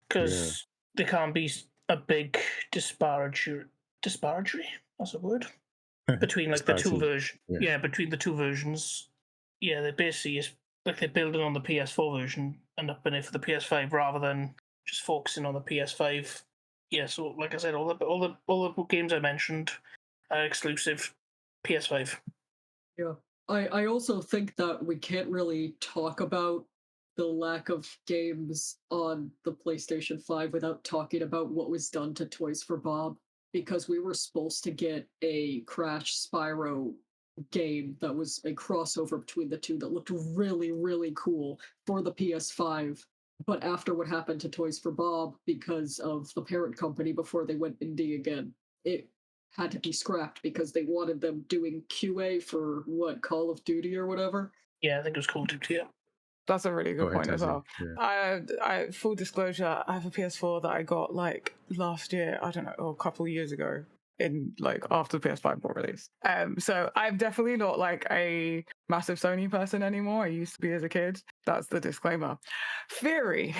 Because there can't be a big disparity. That's a word. Between like the two versions. Between the two versions. Yeah, they basically is like they're building on the PS4 version and upping it for the PS5 rather than just focusing on the PS5. Yeah, so like I said, all the games I mentioned are exclusive PS5. Yeah. I also think that we can't really talk about the lack of games on the PlayStation 5 without talking about what was done to Toys for Bob, because we were supposed to get a Crash Spyro game that was a crossover between the two that looked really, really cool for the PS5. But after what happened to Toys for Bob, because of the parent company before they went indie again, it had to be scrapped because they wanted them doing QA for Call of Duty or whatever. Yeah, I think it was Call of Duty. Yeah. That's a really good point as well. Yeah. I full disclosure, I have a PS4 that I got like last year, I don't know, or a couple of years ago, in like after the PS5 got released. So I'm definitely not like a massive Sony person anymore. I used to be as a kid. That's the disclaimer. Theory.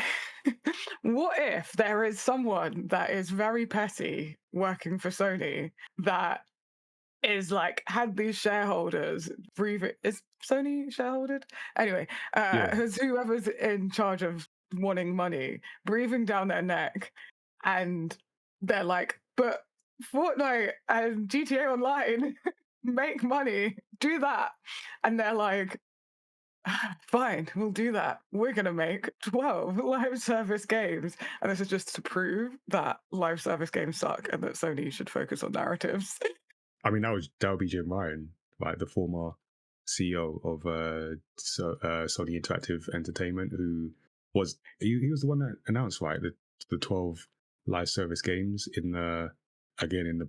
What if there is someone that is very petty working for Sony that is like had these shareholders breathing? Is Sony shareholded? Anyway, has whoever's in charge of wanting money breathing down their neck, and they're like, but Fortnite and GTA Online make money, do that. And they're like, fine, we'll do that. We're going to make 12 live service games. And this is just to prove that live service games suck and that Sony should focus on narratives. I mean, that would be Jim Ryan, right? The former CEO of Sony Interactive Entertainment, who was he was the one that announced, right, the 12 live service games in the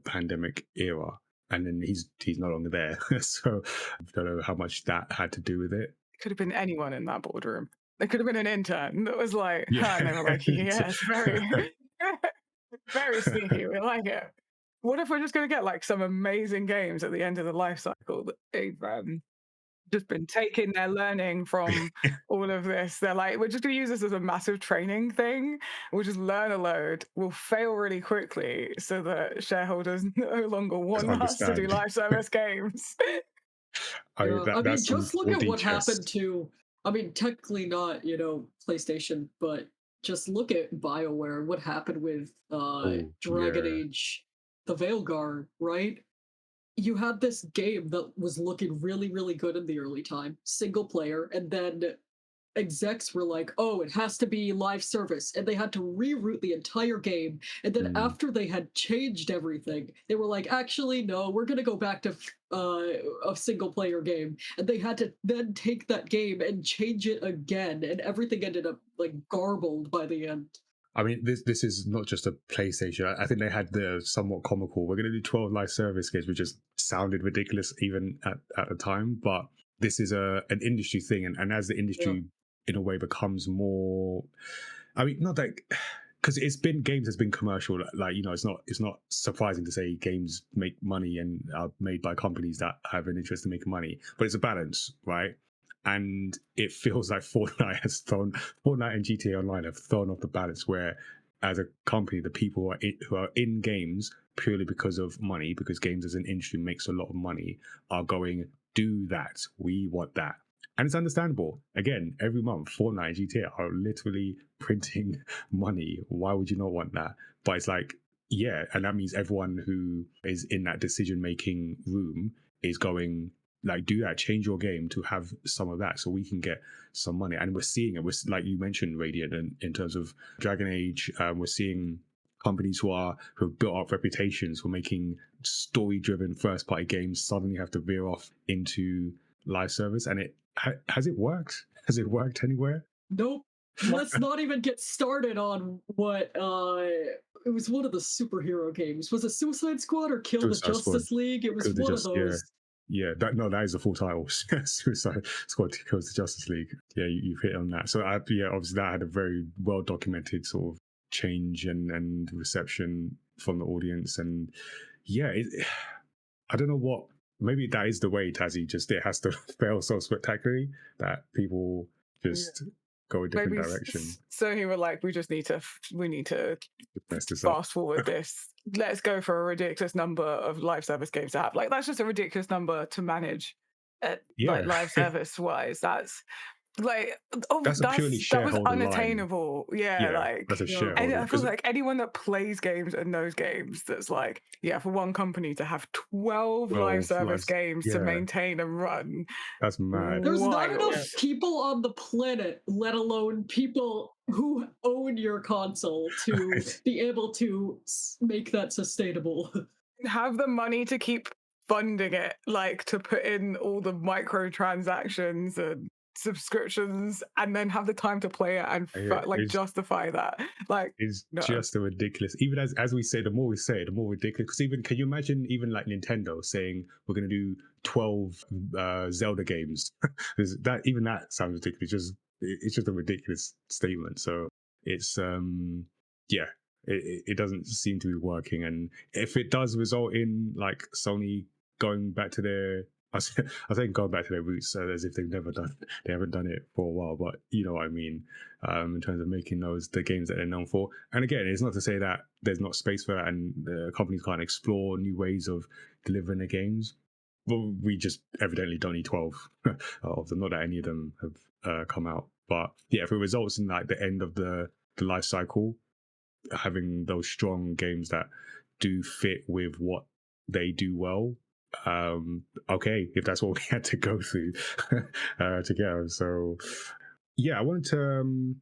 pandemic era, and then he's no longer there. So I don't know how much that had to do with it. It could have been anyone in that boardroom. It could have been an intern that was like, and they were like, yes, very, very sneaky. We like it. What if we're just going to get like some amazing games at the end of the life cycle that they've just been taking their learning from all of this? They're like, we're just going to use this as a massive training thing. We'll just learn a load. We'll fail really quickly so that shareholders no longer want us to do live service games. I mean, just look at what happened to, I mean, technically not, PlayStation, but just look at BioWare, what happened with Dragon Age, the Veilguard, right? You had this game that was looking really, really good in the early time, single player, and then execs were like, oh, it has to be live service, and they had to reroute the entire game. And then after they had changed everything, they were like, actually, no, we're gonna go back to a single player game. And they had to then take that game and change it again, and everything ended up like garbled by the end. I mean, this is not just a PlayStation. I think they had the somewhat comical, we're going to do 12 live service games, which just sounded ridiculous even at the time. But this is an industry thing. And as the industry, in a way, becomes more... I mean, not that... Because games has been commercial. Like, you know, it's not surprising to say games make money and are made by companies that have an interest in making money. But it's a balance, right? And it feels like Fortnite and GTA Online have thrown off the balance, where as a company, the people who are in games purely because of money, because games as an industry makes a lot of money, are going, do that. We want that. And it's understandable. Again, every month, Fortnite and GTA are literally printing money. Why would you not want that? But it's like, yeah, and that means everyone who is in that decision-making room is going, like, do that, change your game to have some of that so we can get some money. And we're seeing it. We're, like you mentioned, Radiant, in terms of Dragon Age, we're seeing companies who've built up reputations for making story-driven first-party games suddenly have to veer off into live service. And has it worked? Has it worked anywhere? Nope. Let's not even get started on what it was one of the superhero games. Was it Suicide Squad or Kill the Justice League? It was one of those. Yeah, that is the full title. Suicide Squad Kills the Justice League. Yeah, you've hit on that. So obviously that had a very well documented sort of change and reception from the audience. And yeah, I don't know what. Maybe that is the way, Tazziii. Just it has to fail so spectacularly that people just go a different direction. So he were like, we need to fast forward this. Let's go for a ridiculous number of live service games to have. Like, that's just a ridiculous number to manage. Like live service wise, that's like, that's a purely shareholder that was unattainable. Line. Like that's a shareholder. And I feel like anyone that plays games and knows games, that's like, for one company to have 12 live service games to maintain and run, that's mad. There's not enough people on the planet, let alone people who own your console, to be able to make that sustainable. Have the money to keep funding it, like to put in all the microtransactions and subscriptions, and then have the time to play it and justify that. Like, it's just a ridiculous. Even as we say, the more we say it, the more ridiculous. Because even, can you imagine even like Nintendo saying we're going to do 12 Zelda games? that sounds ridiculous. It's just a ridiculous statement. So it's it doesn't seem to be working. And if it does result in like Sony going back to their, I think going back to their roots, as if they haven't done it for a while, but you know what I mean, in terms of making the games that they're known for. And again, it's not to say that there's not space for that and the companies can't explore new ways of delivering their games. Well, we just evidently don't need 12 of them. Not that any of them have come out, but yeah, if it results in like the end of the life cycle, having those strong games that do fit with what they do well, okay, if that's what we had to go through together. So yeah, I wanted to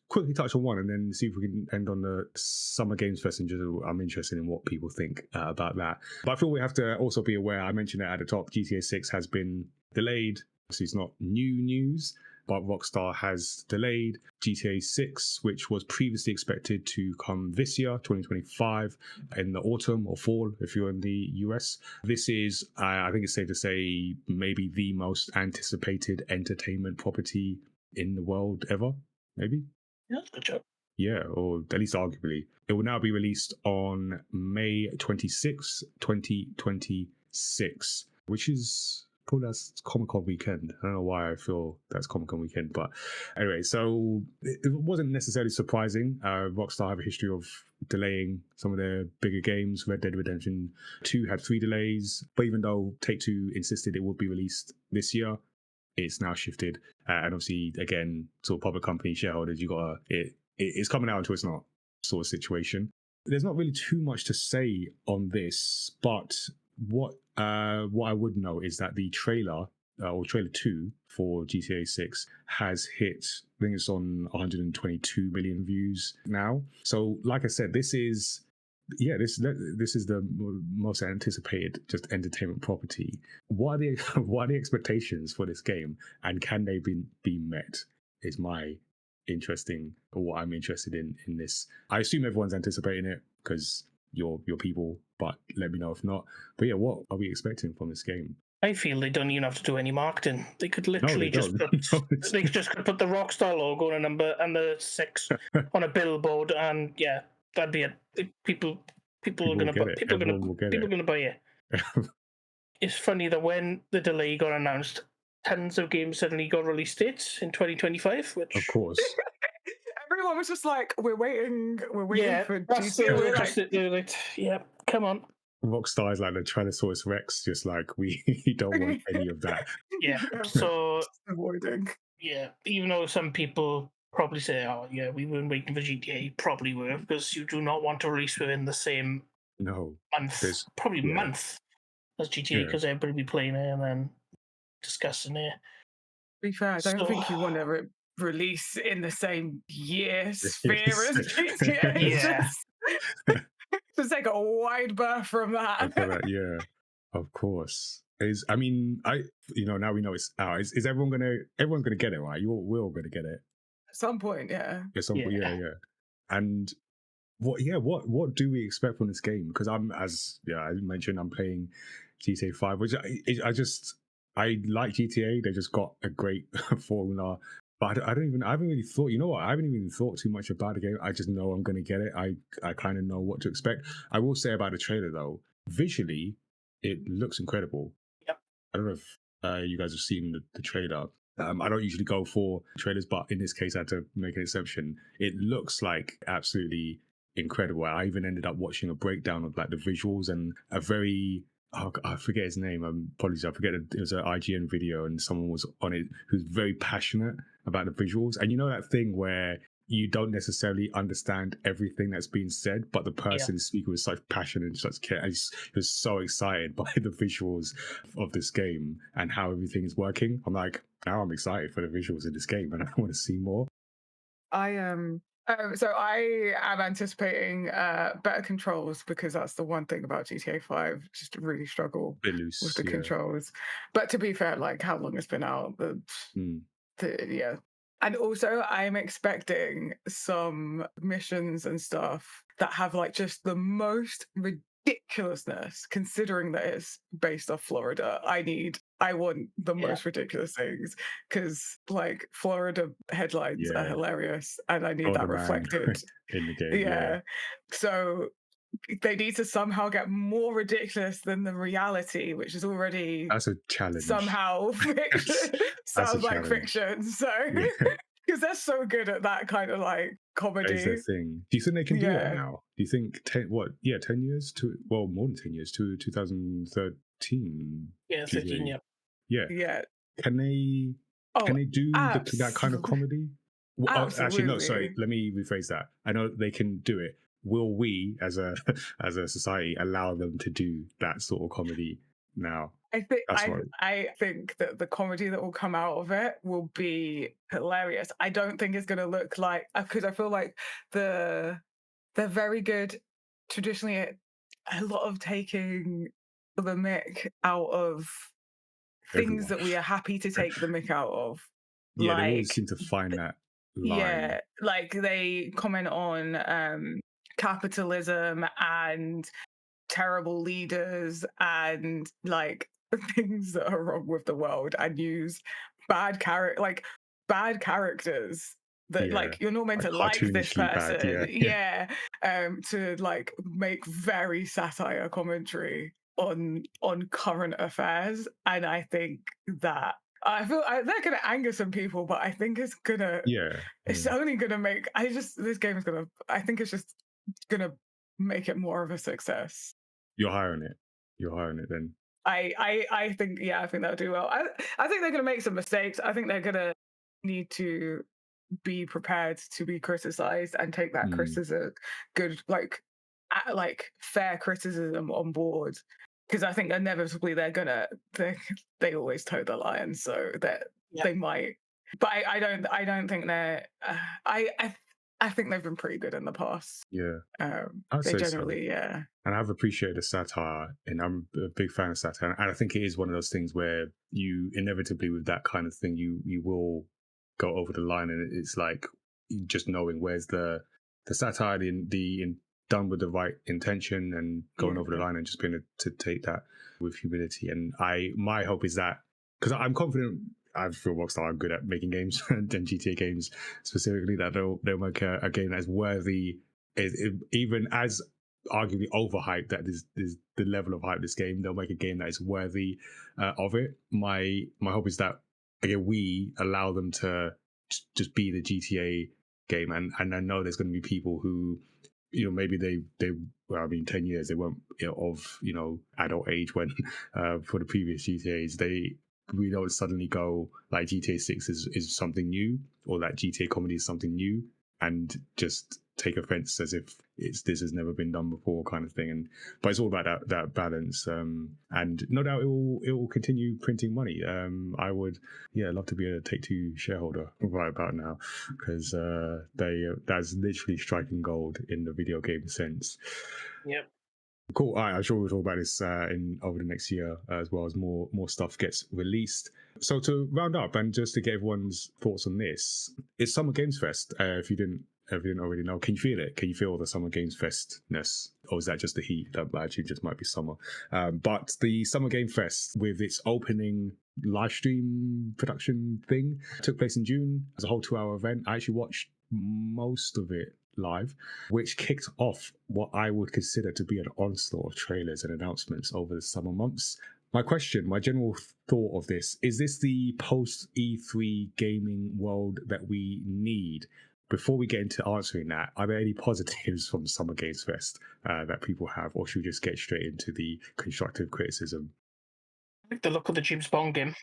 quickly touch on one and then see if we can end on the Summer Games Fest. And just, I'm interested in what people think about that. But I feel we have to also be aware, I mentioned it at the top, GTA 6 has been delayed. So it's not new news, but Rockstar has delayed GTA 6, which was previously expected to come this year, 2025, in the autumn or fall, if you're in the US. This is, I think it's safe to say, maybe the most anticipated entertainment property in the world ever, maybe? Yeah, good job. Yeah, or at least arguably. It will now be released on May 26, 2026, which is... Cool, that's Comic-Con weekend. I don't know why I feel that's Comic-Con weekend, but anyway, so it wasn't necessarily surprising. Rockstar have a history of delaying some of their bigger games. Red Dead Redemption 2 had 3 delays, but even though Take-Two insisted it would be released this year, it's now shifted. And obviously, again, sort of public company shareholders, it's coming out until it's not sort of situation. There's not really too much to say on this, but what I would know is that the trailer or trailer 2 for GTA 6 has hit, I think it's on 122 million views now. So like I said, this is the most anticipated just entertainment property. What are the what are the expectations for this game, and can they be met? Is my what I'm interested in this. I assume everyone's anticipating it because you're people, but let me know if not. But yeah, what are we expecting from this game? I feel they don't even have to do any marketing. They could literally No, just they put don't. they could just put the Rockstar logo and a number and the 6 on a billboard, and yeah, that'd be it. People are gonna get buy, it. people are Everyone gonna will get people it. are gonna buy it. It's funny that when the delay got announced, tons of games suddenly got release dates in 2025, which Of course. Everyone was just like, we're waiting yeah, for that's GTA. We're just like, they're like, yeah, come on. Rockstar is like the Tyrannosaurus Rex, just like we don't want any of that. Yeah, so just avoiding. yeah, even though some people probably say, oh yeah, we weren't waiting for GTA, probably were, because you do not want to release within the same No, month, probably month as GTA, because everybody be playing it and then discussing it. To be fair, I don't think you want to release in the same year sphere as GTA. Yeah. Just take a wide berth from that. Yeah, of course. Now we know it's out. Is everyone's gonna get it, right? We're all gonna get it At some point, yeah. at some point, yeah. And what do we expect from this game? Because I mentioned, I'm playing GTA 5, which I like GTA. They just got a great formula. But I haven't really thought, you know what? I haven't even thought too much about the game. I just know I'm going to get it. I kind of know what to expect. I will say about the trailer, though, visually, it looks incredible. Yep. I don't know if you guys have seen the trailer. I don't usually go for trailers, but in this case, I had to make an exception. It looks like absolutely incredible. I even ended up watching a breakdown of like the visuals and a very... I forget his name. Apologies, I forget. It was an IGN video, and someone was on it who's very passionate about the visuals. And you know that thing where you don't necessarily understand everything that's being said, but the person is speaking with such passion and such care. And he was so excited by the visuals of this game and how everything is working. I'm like, now I'm excited for the visuals in this game, and I want to see more. So I am anticipating better controls, because that's the one thing about GTA 5. Just really struggle with the controls. But to be fair, like how long it's been out, yeah. And also I'm expecting some missions and stuff that have like just the most ridiculousness, considering that it's based off Florida. I want the most ridiculous things, because like Florida headlines are hilarious, and I need that reflected in the game. Yeah. So they need to somehow get more ridiculous than the reality, which is already that's a challenge. Somehow fiction. Sounds like fiction. So because they're so good at that kind of like comedy. That is their thing. Do you think they can do that now? Do you think 10 years more than 10 years to 2013? Yeah, 13. Yeah. Can they do that kind of comedy? Actually, no. Sorry, let me rephrase that. I know they can do it. Will we, as a society, allow them to do that sort of comedy now? I think that the comedy that will come out of it will be hilarious. I don't think it's going to look like, because I feel like they're very good traditionally at a lot of taking the mick out of things that we are happy to take the mick out of. Yeah, they always seem to find that line. Yeah, like they comment on capitalism and terrible leaders and like things that are wrong with the world, and use bad characters that like you're not meant to like this person to like make very satire commentary on current affairs. And I think that they're gonna anger some people, but I think it's gonna it's only gonna make I think it's just gonna make it more of a success. You're hiring it then. I think they'll do well. I think they're gonna make some mistakes. I think they're gonna need to be prepared to be criticized and take that criticism, good like fair criticism on board. because I think inevitably they always toe the line, so that they might. But I don't think they're. I think they've been pretty good in the past. Yeah, I'd they generally, so. Yeah. And I've appreciated the satire, and I'm a big fan of satire. And I think it is one of those things where you inevitably, with that kind of thing, you will go over the line, and it's like just knowing where's the satire, done with the right intention, and going over the line, and just being able to take that with humility. And my hope is that, because I'm confident, I feel Rockstar are good at making games, and GTA games specifically, that they'll make a game that's worthy, even as arguably overhyped that is the level of hype this game. They'll make a game that is worthy of it. My hope is that, again, we allow them to just be the GTA game, and I know there's going to be people who, maybe they well, I mean, 10 years they weren't of adult age when for the previous GTAs, we don't suddenly go like GTA 6 is something new, or that GTA comedy is something new, and just take offense as if this has never been done before, kind of thing. But it's all about that balance, and no doubt it will continue printing money. I would love to be a Take-Two shareholder right about now, because that's literally striking gold in the video game sense. Yep. Cool. All right, I'm sure we'll talk about this over the next year, as well as more stuff gets released. So to round up, and just to get everyone's thoughts on this, it's Summer Games Fest. If you didn't already know, can you feel it? Can you feel the Summer Games Festness, or is that just the heat? That actually just might be summer. But the Summer Game Fest, with its opening live stream production thing, took place in June. It was a whole 2-hour event. I actually watched most of it live, which kicked off what I would consider to be an onslaught of trailers and announcements over the summer months. My general thought of this, is this the post E3 gaming world that we need? Before we get into answering that, are there any positives from Summer Games Fest that people have, or should we just get straight into the constructive criticism? I like the look of the James Bond game.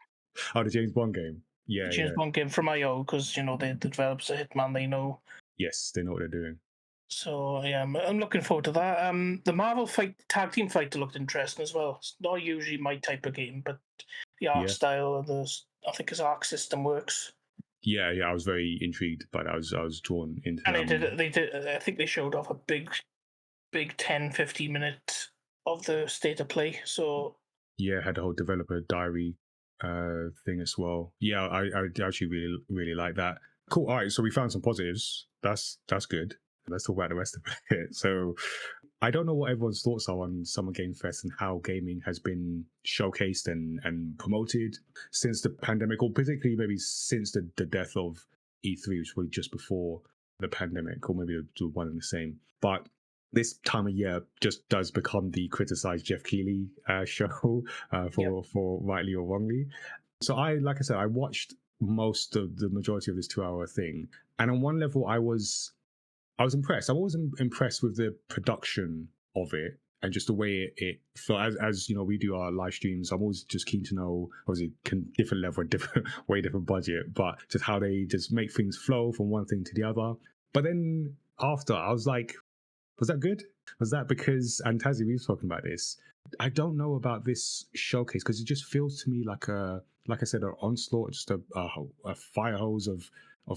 Oh, the James Bond game. Yeah, the James Bond game from IO, because the developers of Hitman, they know. Yes, they know what they're doing. So yeah, I'm looking forward to that. The Marvel tag team fighter looked interesting as well. It's not usually my type of game, but the art style of I think his arc system works. Yeah, I was very intrigued, but I was drawn into. And they did. I think they showed off a big 10-15 minute of the state of play. So yeah, had the whole developer diary thing as well. Yeah, I actually really like that. Cool. All right, so we found some positives. That's good. Let's talk about the rest of it. So I don't know what everyone's thoughts are on Summer Game Fest and how gaming has been showcased and promoted since the pandemic, or particularly maybe since the death of E3, which was probably just before the pandemic, or maybe the one and the same. But this time of year just does become the criticized Geoff Keighley show for rightly or wrongly. So like I said, I watched most of the majority of this 2-hour thing, and on one level I was impressed. I'm always impressed with the production of it and just the way it felt. As we do our live streams, I'm always just keen to know, obviously, different level, different budget, but just how they just make things flow from one thing to the other. But then after, I was like, was that good? Was that because, and Tazziii, we've spoken about this, I don't know about this showcase, because it just feels to me like I said, an onslaught, just a fire hose of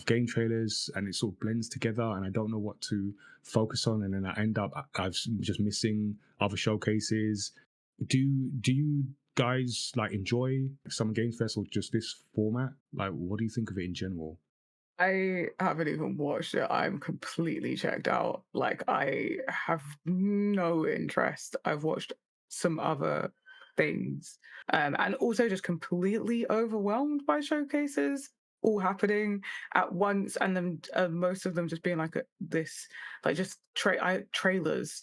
game trailers, and it sort of blends together, and I don't know what to focus on, and then I end up just missing other showcases. Do you guys enjoy Summer Games Fest, or just this format? What do you think of it in general? I haven't even watched it. I'm completely checked out. I have no interest. I've watched some other things, and also just completely overwhelmed by showcases all happening at once, and then most of them just being just trailers.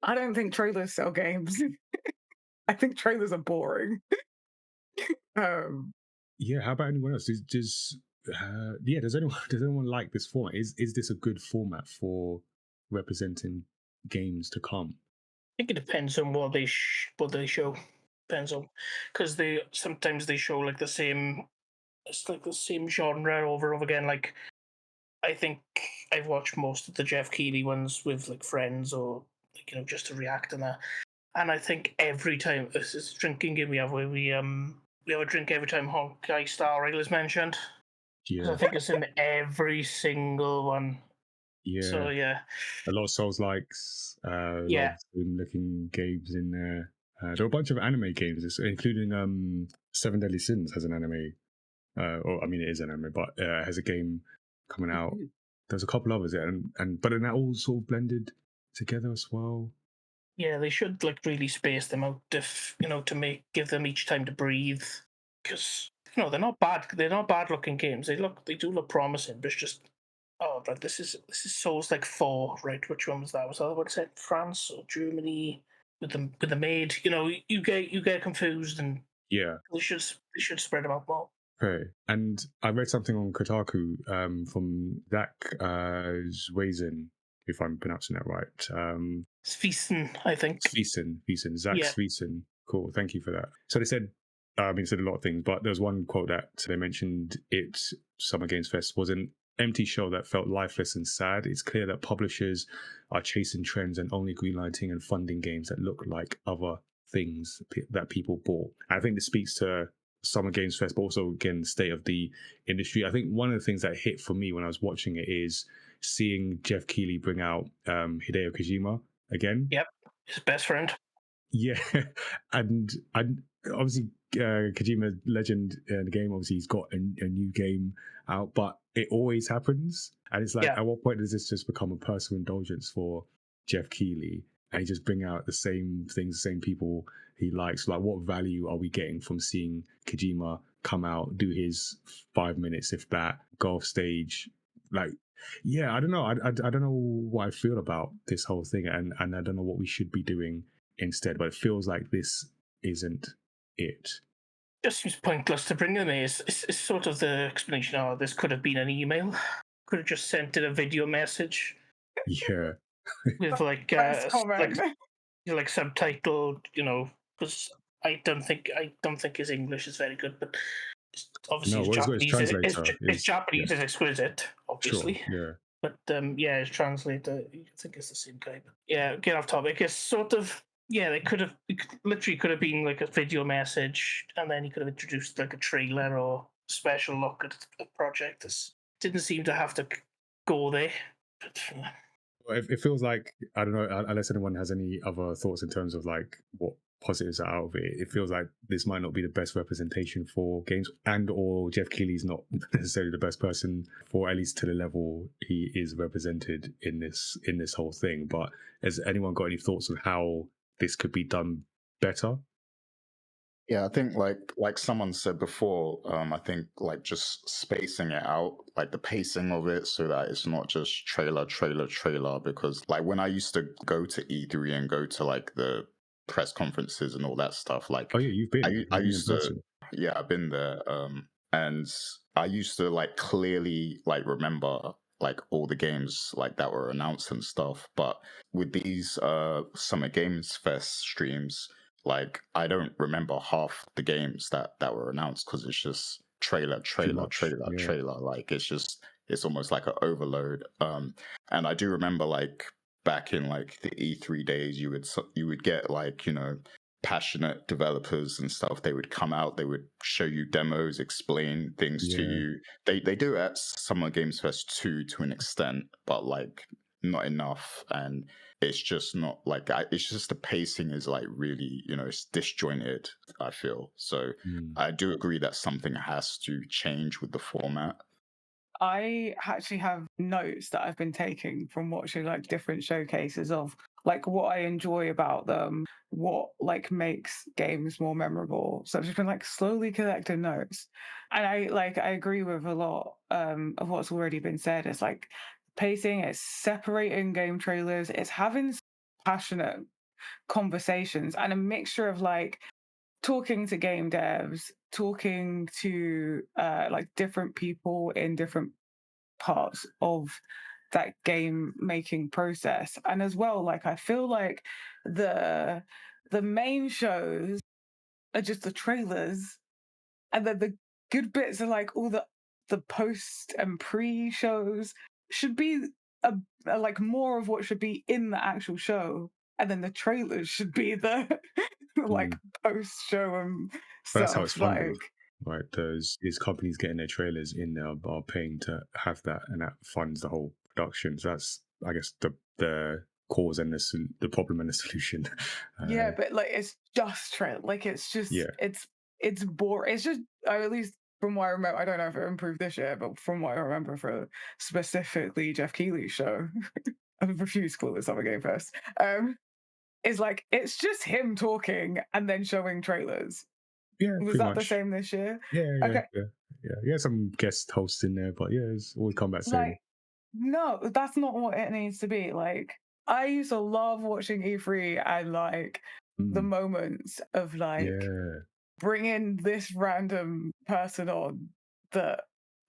I don't think trailers sell games. I think trailers are boring. Yeah, how about anyone else? Does anyone like this format? Is this a good format for representing games to come? I think it depends on what they show. Depends on, because sometimes they show the same. It's the same genre over and over again. I think I've watched most of the Geoff Keighley ones with friends, or just to react on that. And I think every time this is a drinking game we have where we have a drink every time Honkai Star Rail is mentioned. Yeah, I think it's in every single one. yeah. So yeah, A lot of Souls likes, a lot yeah, of looking games in there. There are a bunch of anime games, including Seven Deadly Sins has an anime. Or I mean, it is an anime, but has a game coming out. There's a couple others, but then that all sort of blended together as well. yeah. They should like really space them out, if to give them each time to breathe, because they're not bad. They're not bad looking games. They do look promising, but it's just right. This is Souls like 4, right? Which one was that? Was that what it said? France or Germany with the maid? You get confused, and Yeah. they should spread them out more. Okay. And I read something on Kotaku from Zach Zwazin, if I'm pronouncing that right. Svisen, I think. Svisen, Zach Yeah. Svisen. Cool, thank you for that. So they said, said a lot of things, but there was one quote that they mentioned: Summer Games Fest was an empty show that felt lifeless and sad. It's clear that publishers are chasing trends and only greenlighting and funding games that look like other things that people bought. I think this speaks to Summer Games Fest, but also again state of the industry. I think one of the things that hit for me when I was watching it is seeing Geoff Keighley bring out Hideo Kojima again. Yep, his best friend. Yeah, and obviously Kojima legend in the game. Obviously, he's got a new game out, but it always happens, and it's like, at what point does this just become a personal indulgence for Geoff Keighley, and he just bring out the same things, the same people he likes? Like, what value are we getting from seeing Kojima come out, do his 5 minutes, if that, go off stage? Like, yeah, I don't know. I don't know what I feel about this whole thing, and I don't know what we should be doing instead. But it feels like this isn't it. Just seems pointless to bring them in. It's sort of the explanation. Oh, this could have been an email. Could have just sent it a video message. Yeah. With like subtitled, because I don't think his English is very good, but obviously his Japanese. His Japanese is exquisite, obviously. Sure, yeah. But his translator, I think it's the same guy. But yeah, get off topic. It's sort of they could have been like a video message, and then he could have introduced like a trailer or special look at a project. This didn't seem to have to go there. But, it feels like, I don't know, unless anyone has any other thoughts in terms of like what positives are out of it, it feels like this might not be the best representation for games, and or Geoff Keighley's not necessarily the best person for, at least to the level he is represented in this whole thing. But has anyone got any thoughts on how this could be done better? Yeah, I think like someone said before, I think like just spacing it out, like the pacing of it, so that it's not just trailer, because like when I used to go to E3 and go to like the press conferences and all that stuff, like, oh yeah, you've been. I used to, yeah, I've been there, and I used to like clearly like remember like all the games like that were announced and stuff, but with these Summer Games Fest streams, like I don't remember half the games that were announced, because it's just trailer. Like it's almost like an overload. And I do remember like back in like the E3 days, you would get like, passionate developers and stuff. They would come out, they would show you demos, explain things to you. They do it at Summer Games Fest 2 to an extent, but like not enough. And it's just not like, it's just the pacing is like really, it's disjointed, I feel. So I do agree that something has to change with the format. I actually have notes that I've been taking from watching like different showcases of like what I enjoy about them, what like makes games more memorable. So I've just been like slowly collecting notes, and I agree with a lot of what's already been said. It's like pacing, it's separating game trailers, it's having passionate conversations, and a mixture of like talking to game devs, talking to like different people in different parts of that game making process. And as well, like I feel like the main shows are just the trailers, and then the good bits are like all the post and pre shows should be a like more of what should be in the actual show. and then the trailers should be the like post show and But that's how stuff. it's funded, Like, right? These companies getting their trailers in there are paying to have that, and that funds the whole production. So that's, I guess, the cause and the problem and the solution. yeah, but like it's just trail. Like it's just Yeah. it's boring. It's just, at least from what I remember, I don't know if it improved this year, but from what I remember for specifically Geoff Keighley's show, I refuse to call this other game first. Is like it's just him talking and then showing trailers. Yeah, Was pretty that the much. same this year? Yeah. Okay. Yeah, some guest hosts in there, but yeah, it's always come back same. Like, no, that's not what it needs to be. Like, I used to love watching E3 and like the moments of like bringing this random person on that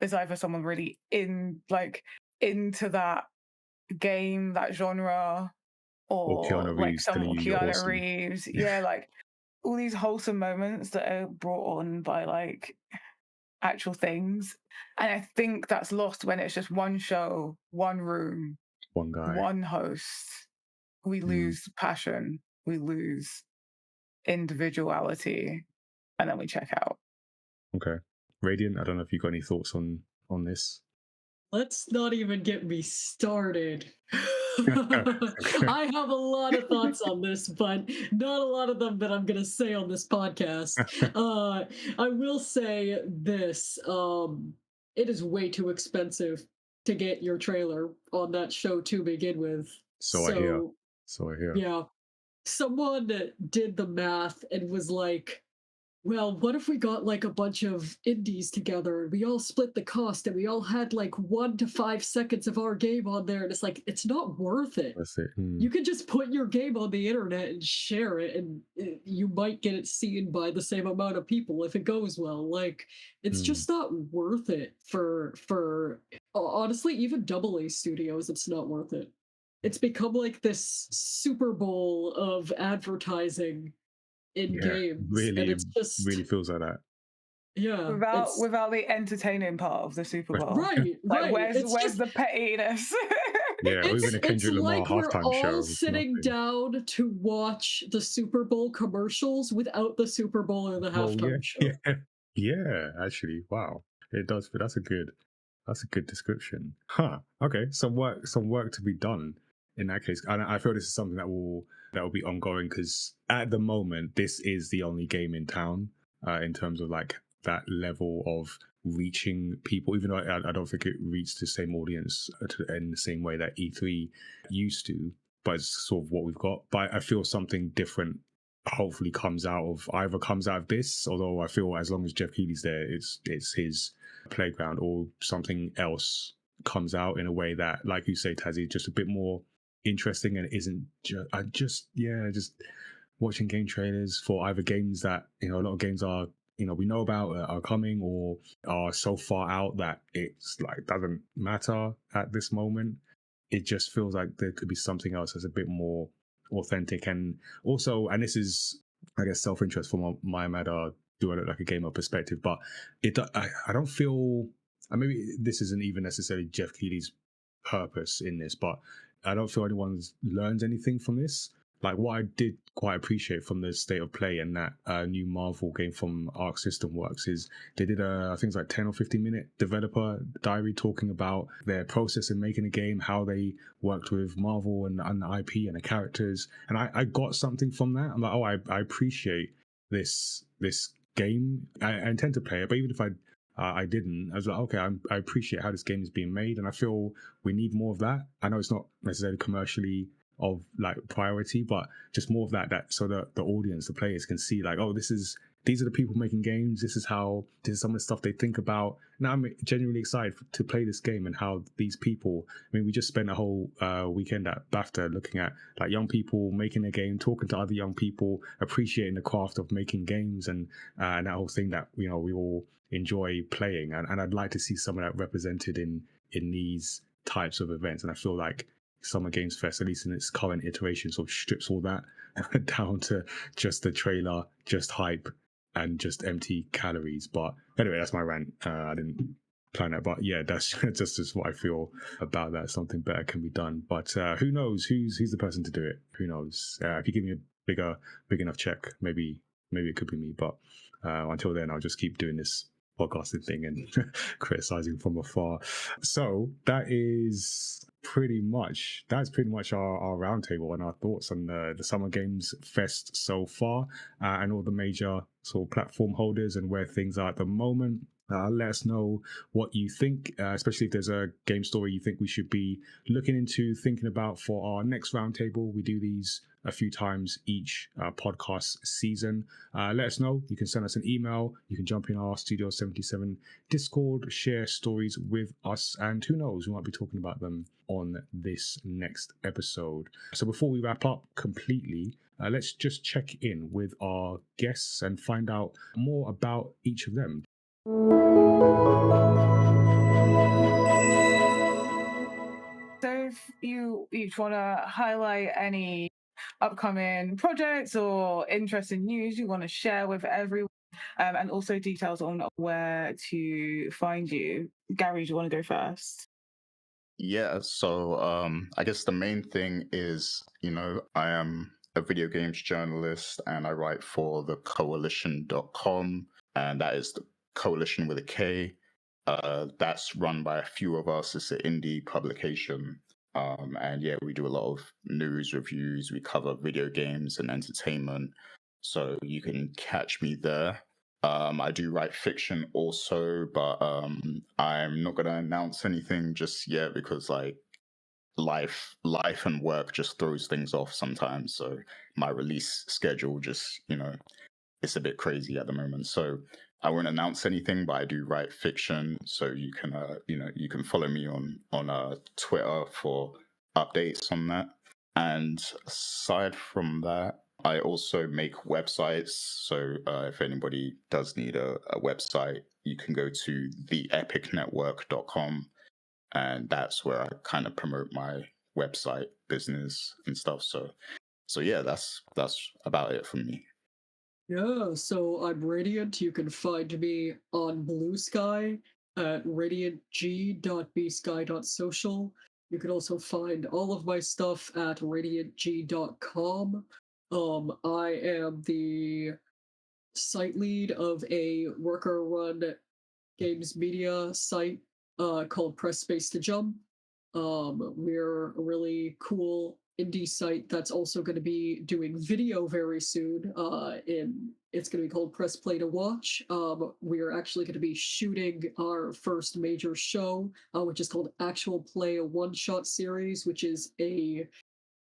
is either someone really into that game, that genre, or Keanu like Reeves telling someone, you you're Keanu awesome. Reeves. Yeah, like all these wholesome moments that are brought on by like actual things. And I think that's lost when it's just one show, one room, one guy, one host. We lose passion, we lose individuality, and then we check out. Okay. Radiant, I don't know if you got any thoughts on this. Let's not even get me started. I have a lot of thoughts on this, but not a lot of them that I'm going to say on this podcast. I will say this. It is way too expensive to get your trailer on that show to begin with. So I hear. Yeah. Someone did the math and was like, well, what if we got like a bunch of indies together and we all split the cost and we all had like 1 to 5 seconds of our game on there? And it's like, it's not worth it. That's it. You can just put your game on the internet and share it, and you might get it seen by the same amount of people if it goes well. Like, it's just not worth it for honestly, even AA studios, it's not worth it. It's become like this Super Bowl of advertising in games. Really, and it's just really feels like that. Yeah. Without the entertaining part of the Super Bowl. Right. Like, right. Where's the pettiness? Yeah, or even a Kendrick Lamar like halftime we're show. all sitting down to watch the Super Bowl commercials without the Super Bowl or the halftime show. Yeah, actually, wow. It does, but that's a good description. Huh. Okay, some work to be done in that case. And I feel this is something that will be ongoing, because at the moment this is the only game in town in terms of like that level of reaching people, even though I don't think it reached the same audience in the same way that E3 used to, but it's sort of what we've got. But I feel something different hopefully comes out of this, although I feel as long as Geoff Keighley's there, it's his playground, or something else comes out in a way that, like you say, Tazziii, just a bit more interesting and isn't just watching game trailers for either games that, a lot of games are, we know about are coming or are so far out that it's like doesn't matter at this moment. It just feels like there could be something else that's a bit more authentic, and also, and this is, I guess, self-interest from my matter, do I look like a gamer perspective, but I don't feel, and maybe this isn't even necessarily Geoff Keighley's purpose in this, but I don't feel anyone's learned anything from this. Like, what I did quite appreciate from the state of play and that new Marvel game from Arc System Works is they did I think it's like 10 or 15 minute developer diary talking about their process in making a game, how they worked with Marvel and the IP and the characters. And I got something from that. I'm like, oh, I appreciate this game. I intend to play it, but even if I didn't, I was like, okay, I appreciate how this game is being made, and I feel we need more of that. I know it's not necessarily commercially of like priority, but just more of that so that the audience, the players, can see like, oh, these are the people making games, this is some of the stuff they think about. Now I'm genuinely excited to play this game, and how these people, I mean, we just spent a whole weekend at BAFTA looking at like young people making a game, talking to other young people, appreciating the craft of making games, and that whole thing that we all enjoy playing, and I'd like to see some of that represented in these types of events. And I feel like Summer Games Fest, at least in its current iteration, sort of strips all that down to just the trailer, just hype, and just empty calories. But anyway, that's my rant. I didn't plan that. But yeah, that's just what I feel about that. Something better can be done. But who knows? Who's the person to do it? Who knows? If you give me a big enough check, maybe it could be me. But until then, I'll just keep doing this podcasting thing and criticizing from afar. So that's pretty much our roundtable and our thoughts on the Summer Games Fest so far, and all the major sort of platform holders and where things are at the moment. Let us know what you think, especially if there's a game story you think we should be looking into, thinking about for our next roundtable. We do these a few times each podcast season. Let us know. You can send us an email. You can jump in our Studio 77 Discord, share stories with us, and who knows, we might be talking about them on this next episode. So before we wrap up completely, let's just check in with our guests and find out more about each of them. So if you each want to highlight any upcoming projects or interesting news you want to share with everyone, and also details on where to find you. Gary, do you want to go first? Yeah, so I guess the main thing is, I am a video games journalist and I write for the coalition.com, and that is the coalition with a K. That's run by a few of us. It's an indie publication. And yeah, we do a lot of news reviews. We cover video games and entertainment. So you can catch me there. I do write fiction also, but I'm not going to announce anything just yet because life and work just throws things off sometimes. So my release schedule just, it's a bit crazy at the moment. So I won't announce anything, but I do write fiction. So you can, you can follow me on Twitter for updates on that. And aside from that, I also make websites. So if anybody does need a website, you can go to theepicnetwork.com. And that's where I kind of promote my website business and stuff. So yeah, that's about it for me. Yeah, so I'm Radiant. You can find me on Blue Sky at radiantg.bsky.social. You can also find all of my stuff at radiantg.com. I am the site lead of a worker-run games media site called Press Space to Jump. We're a really cool indie site that's also going to be doing video very soon. It's going to be called Press Play to Watch. We're actually going to be shooting our first major show, which is called Actual Play, a one-shot series, which is a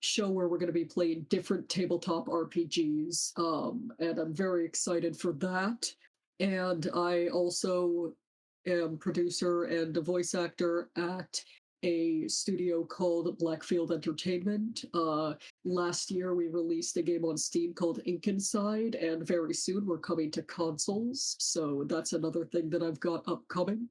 show where we're going to be playing different tabletop RPGs. And I'm very excited for that. And I also am producer and a voice actor at a studio called Blackfield Entertainment. Last year we released a game on Steam called Ink Inside, and very soon we're coming to consoles, so that's another thing that I've got upcoming.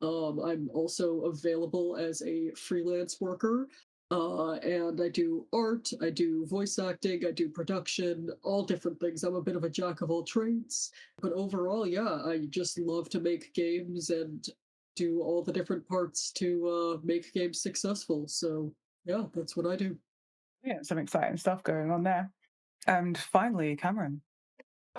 I'm also available as a freelance worker, and I do art, I do voice acting, I do production, all different things. I'm a bit of a jack of all trades, but overall, yeah, I just love to make games and do all the different parts to make games successful. So yeah, that's what I do. Yeah, some exciting stuff going on there. And finally, Cameron.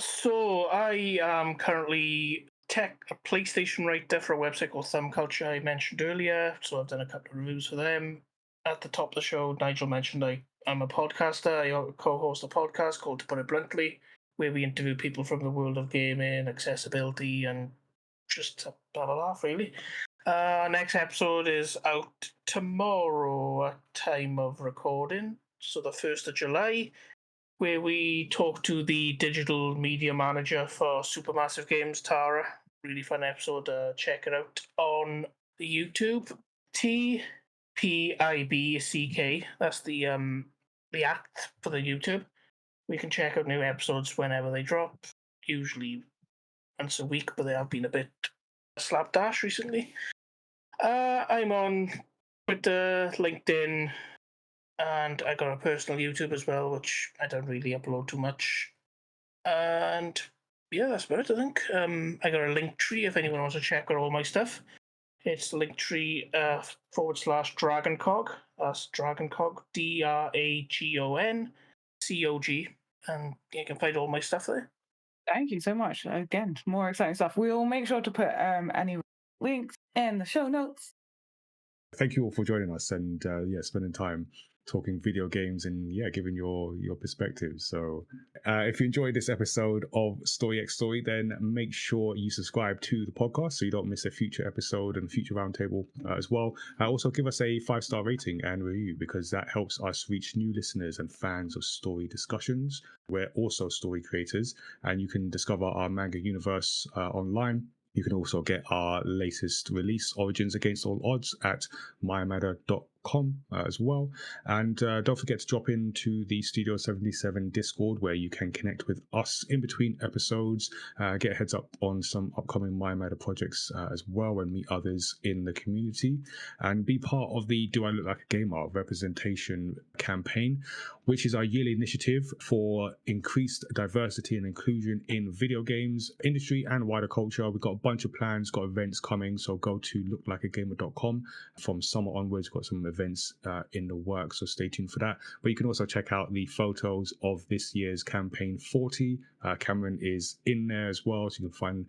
So I am currently a PlayStation writer for a website called Thumb Culture I mentioned earlier. So I've done a couple of reviews for them. At the top of the show, Nigel mentioned I'm a podcaster. I co-host a podcast called To Put It Bluntly, where we interview people from the world of gaming, accessibility, and just blah, blah, blah, really. Next episode is out tomorrow at time of recording, so the 1st of July, where we talk to the digital media manager for Supermassive Games, Tara. Really fun episode. Check it out on YouTube. TPIBCK. That's the act for the YouTube. We can check out new episodes whenever they drop. Usually once a week, but they have been a bit slapdash recently. I'm on Twitter, LinkedIn, and I got a personal YouTube as well, which I don't really upload too much. And yeah, that's about it, I think. I got a link tree if anyone wants to check out all my stuff. It's linktree /DragonCog. That's DragonCog, DRAGONCOG. And you can find all my stuff there. Thank you so much. Again, more exciting stuff. We'll make sure to put any links in the show notes. Thank you all for joining us and spending time talking video games and giving your perspectives. So if you enjoyed this episode of Story X Story, then make sure you subscribe to the podcast so you don't miss a future episode and future roundtable as well. Also give us a 5-star rating and review, because that helps us reach new listeners and fans of story discussions. We're also story creators, and you can discover our manga universe online. You can also get our latest release, Origins Against All Odds, at myamada.com as well. And don't forget to drop into the Studio 77 Discord, where you can connect with us in between episodes, get a heads up on some upcoming MyMatter projects as well, and meet others in the community, and be part of the Do I Look Like a Gamer representation campaign, which is our yearly initiative for increased diversity and inclusion in video games industry and wider culture. We've got a bunch of plans, got events coming, so go to looklikeagamer.com. From summer onwards, got some events in the works, so stay tuned for that. But you can also check out the photos of this year's campaign 40. Cameron is in there as well, so you can find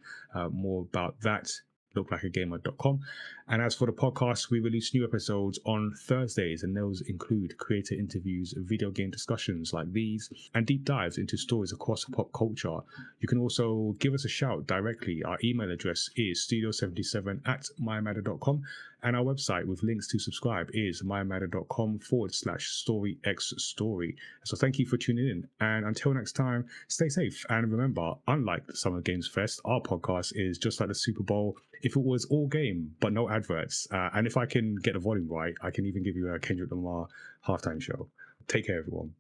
more about that. looklikeagamer.com. And as for the podcast, we release new episodes on Thursdays, and those include creator interviews, video game discussions like these, and deep dives into stories across pop culture. You can also give us a shout directly. Our email address is studio77@mymatter.com, and our website with links to subscribe is mymatter.com/storyxstory. So thank you for tuning in, and until next time, stay safe. And remember, unlike the Summer Games Fest, our podcast is just like the Super Bowl if it was all game but no adverts. And if I can get the volume right, I can even give you a Kendrick Lamar halftime show. Take care, everyone.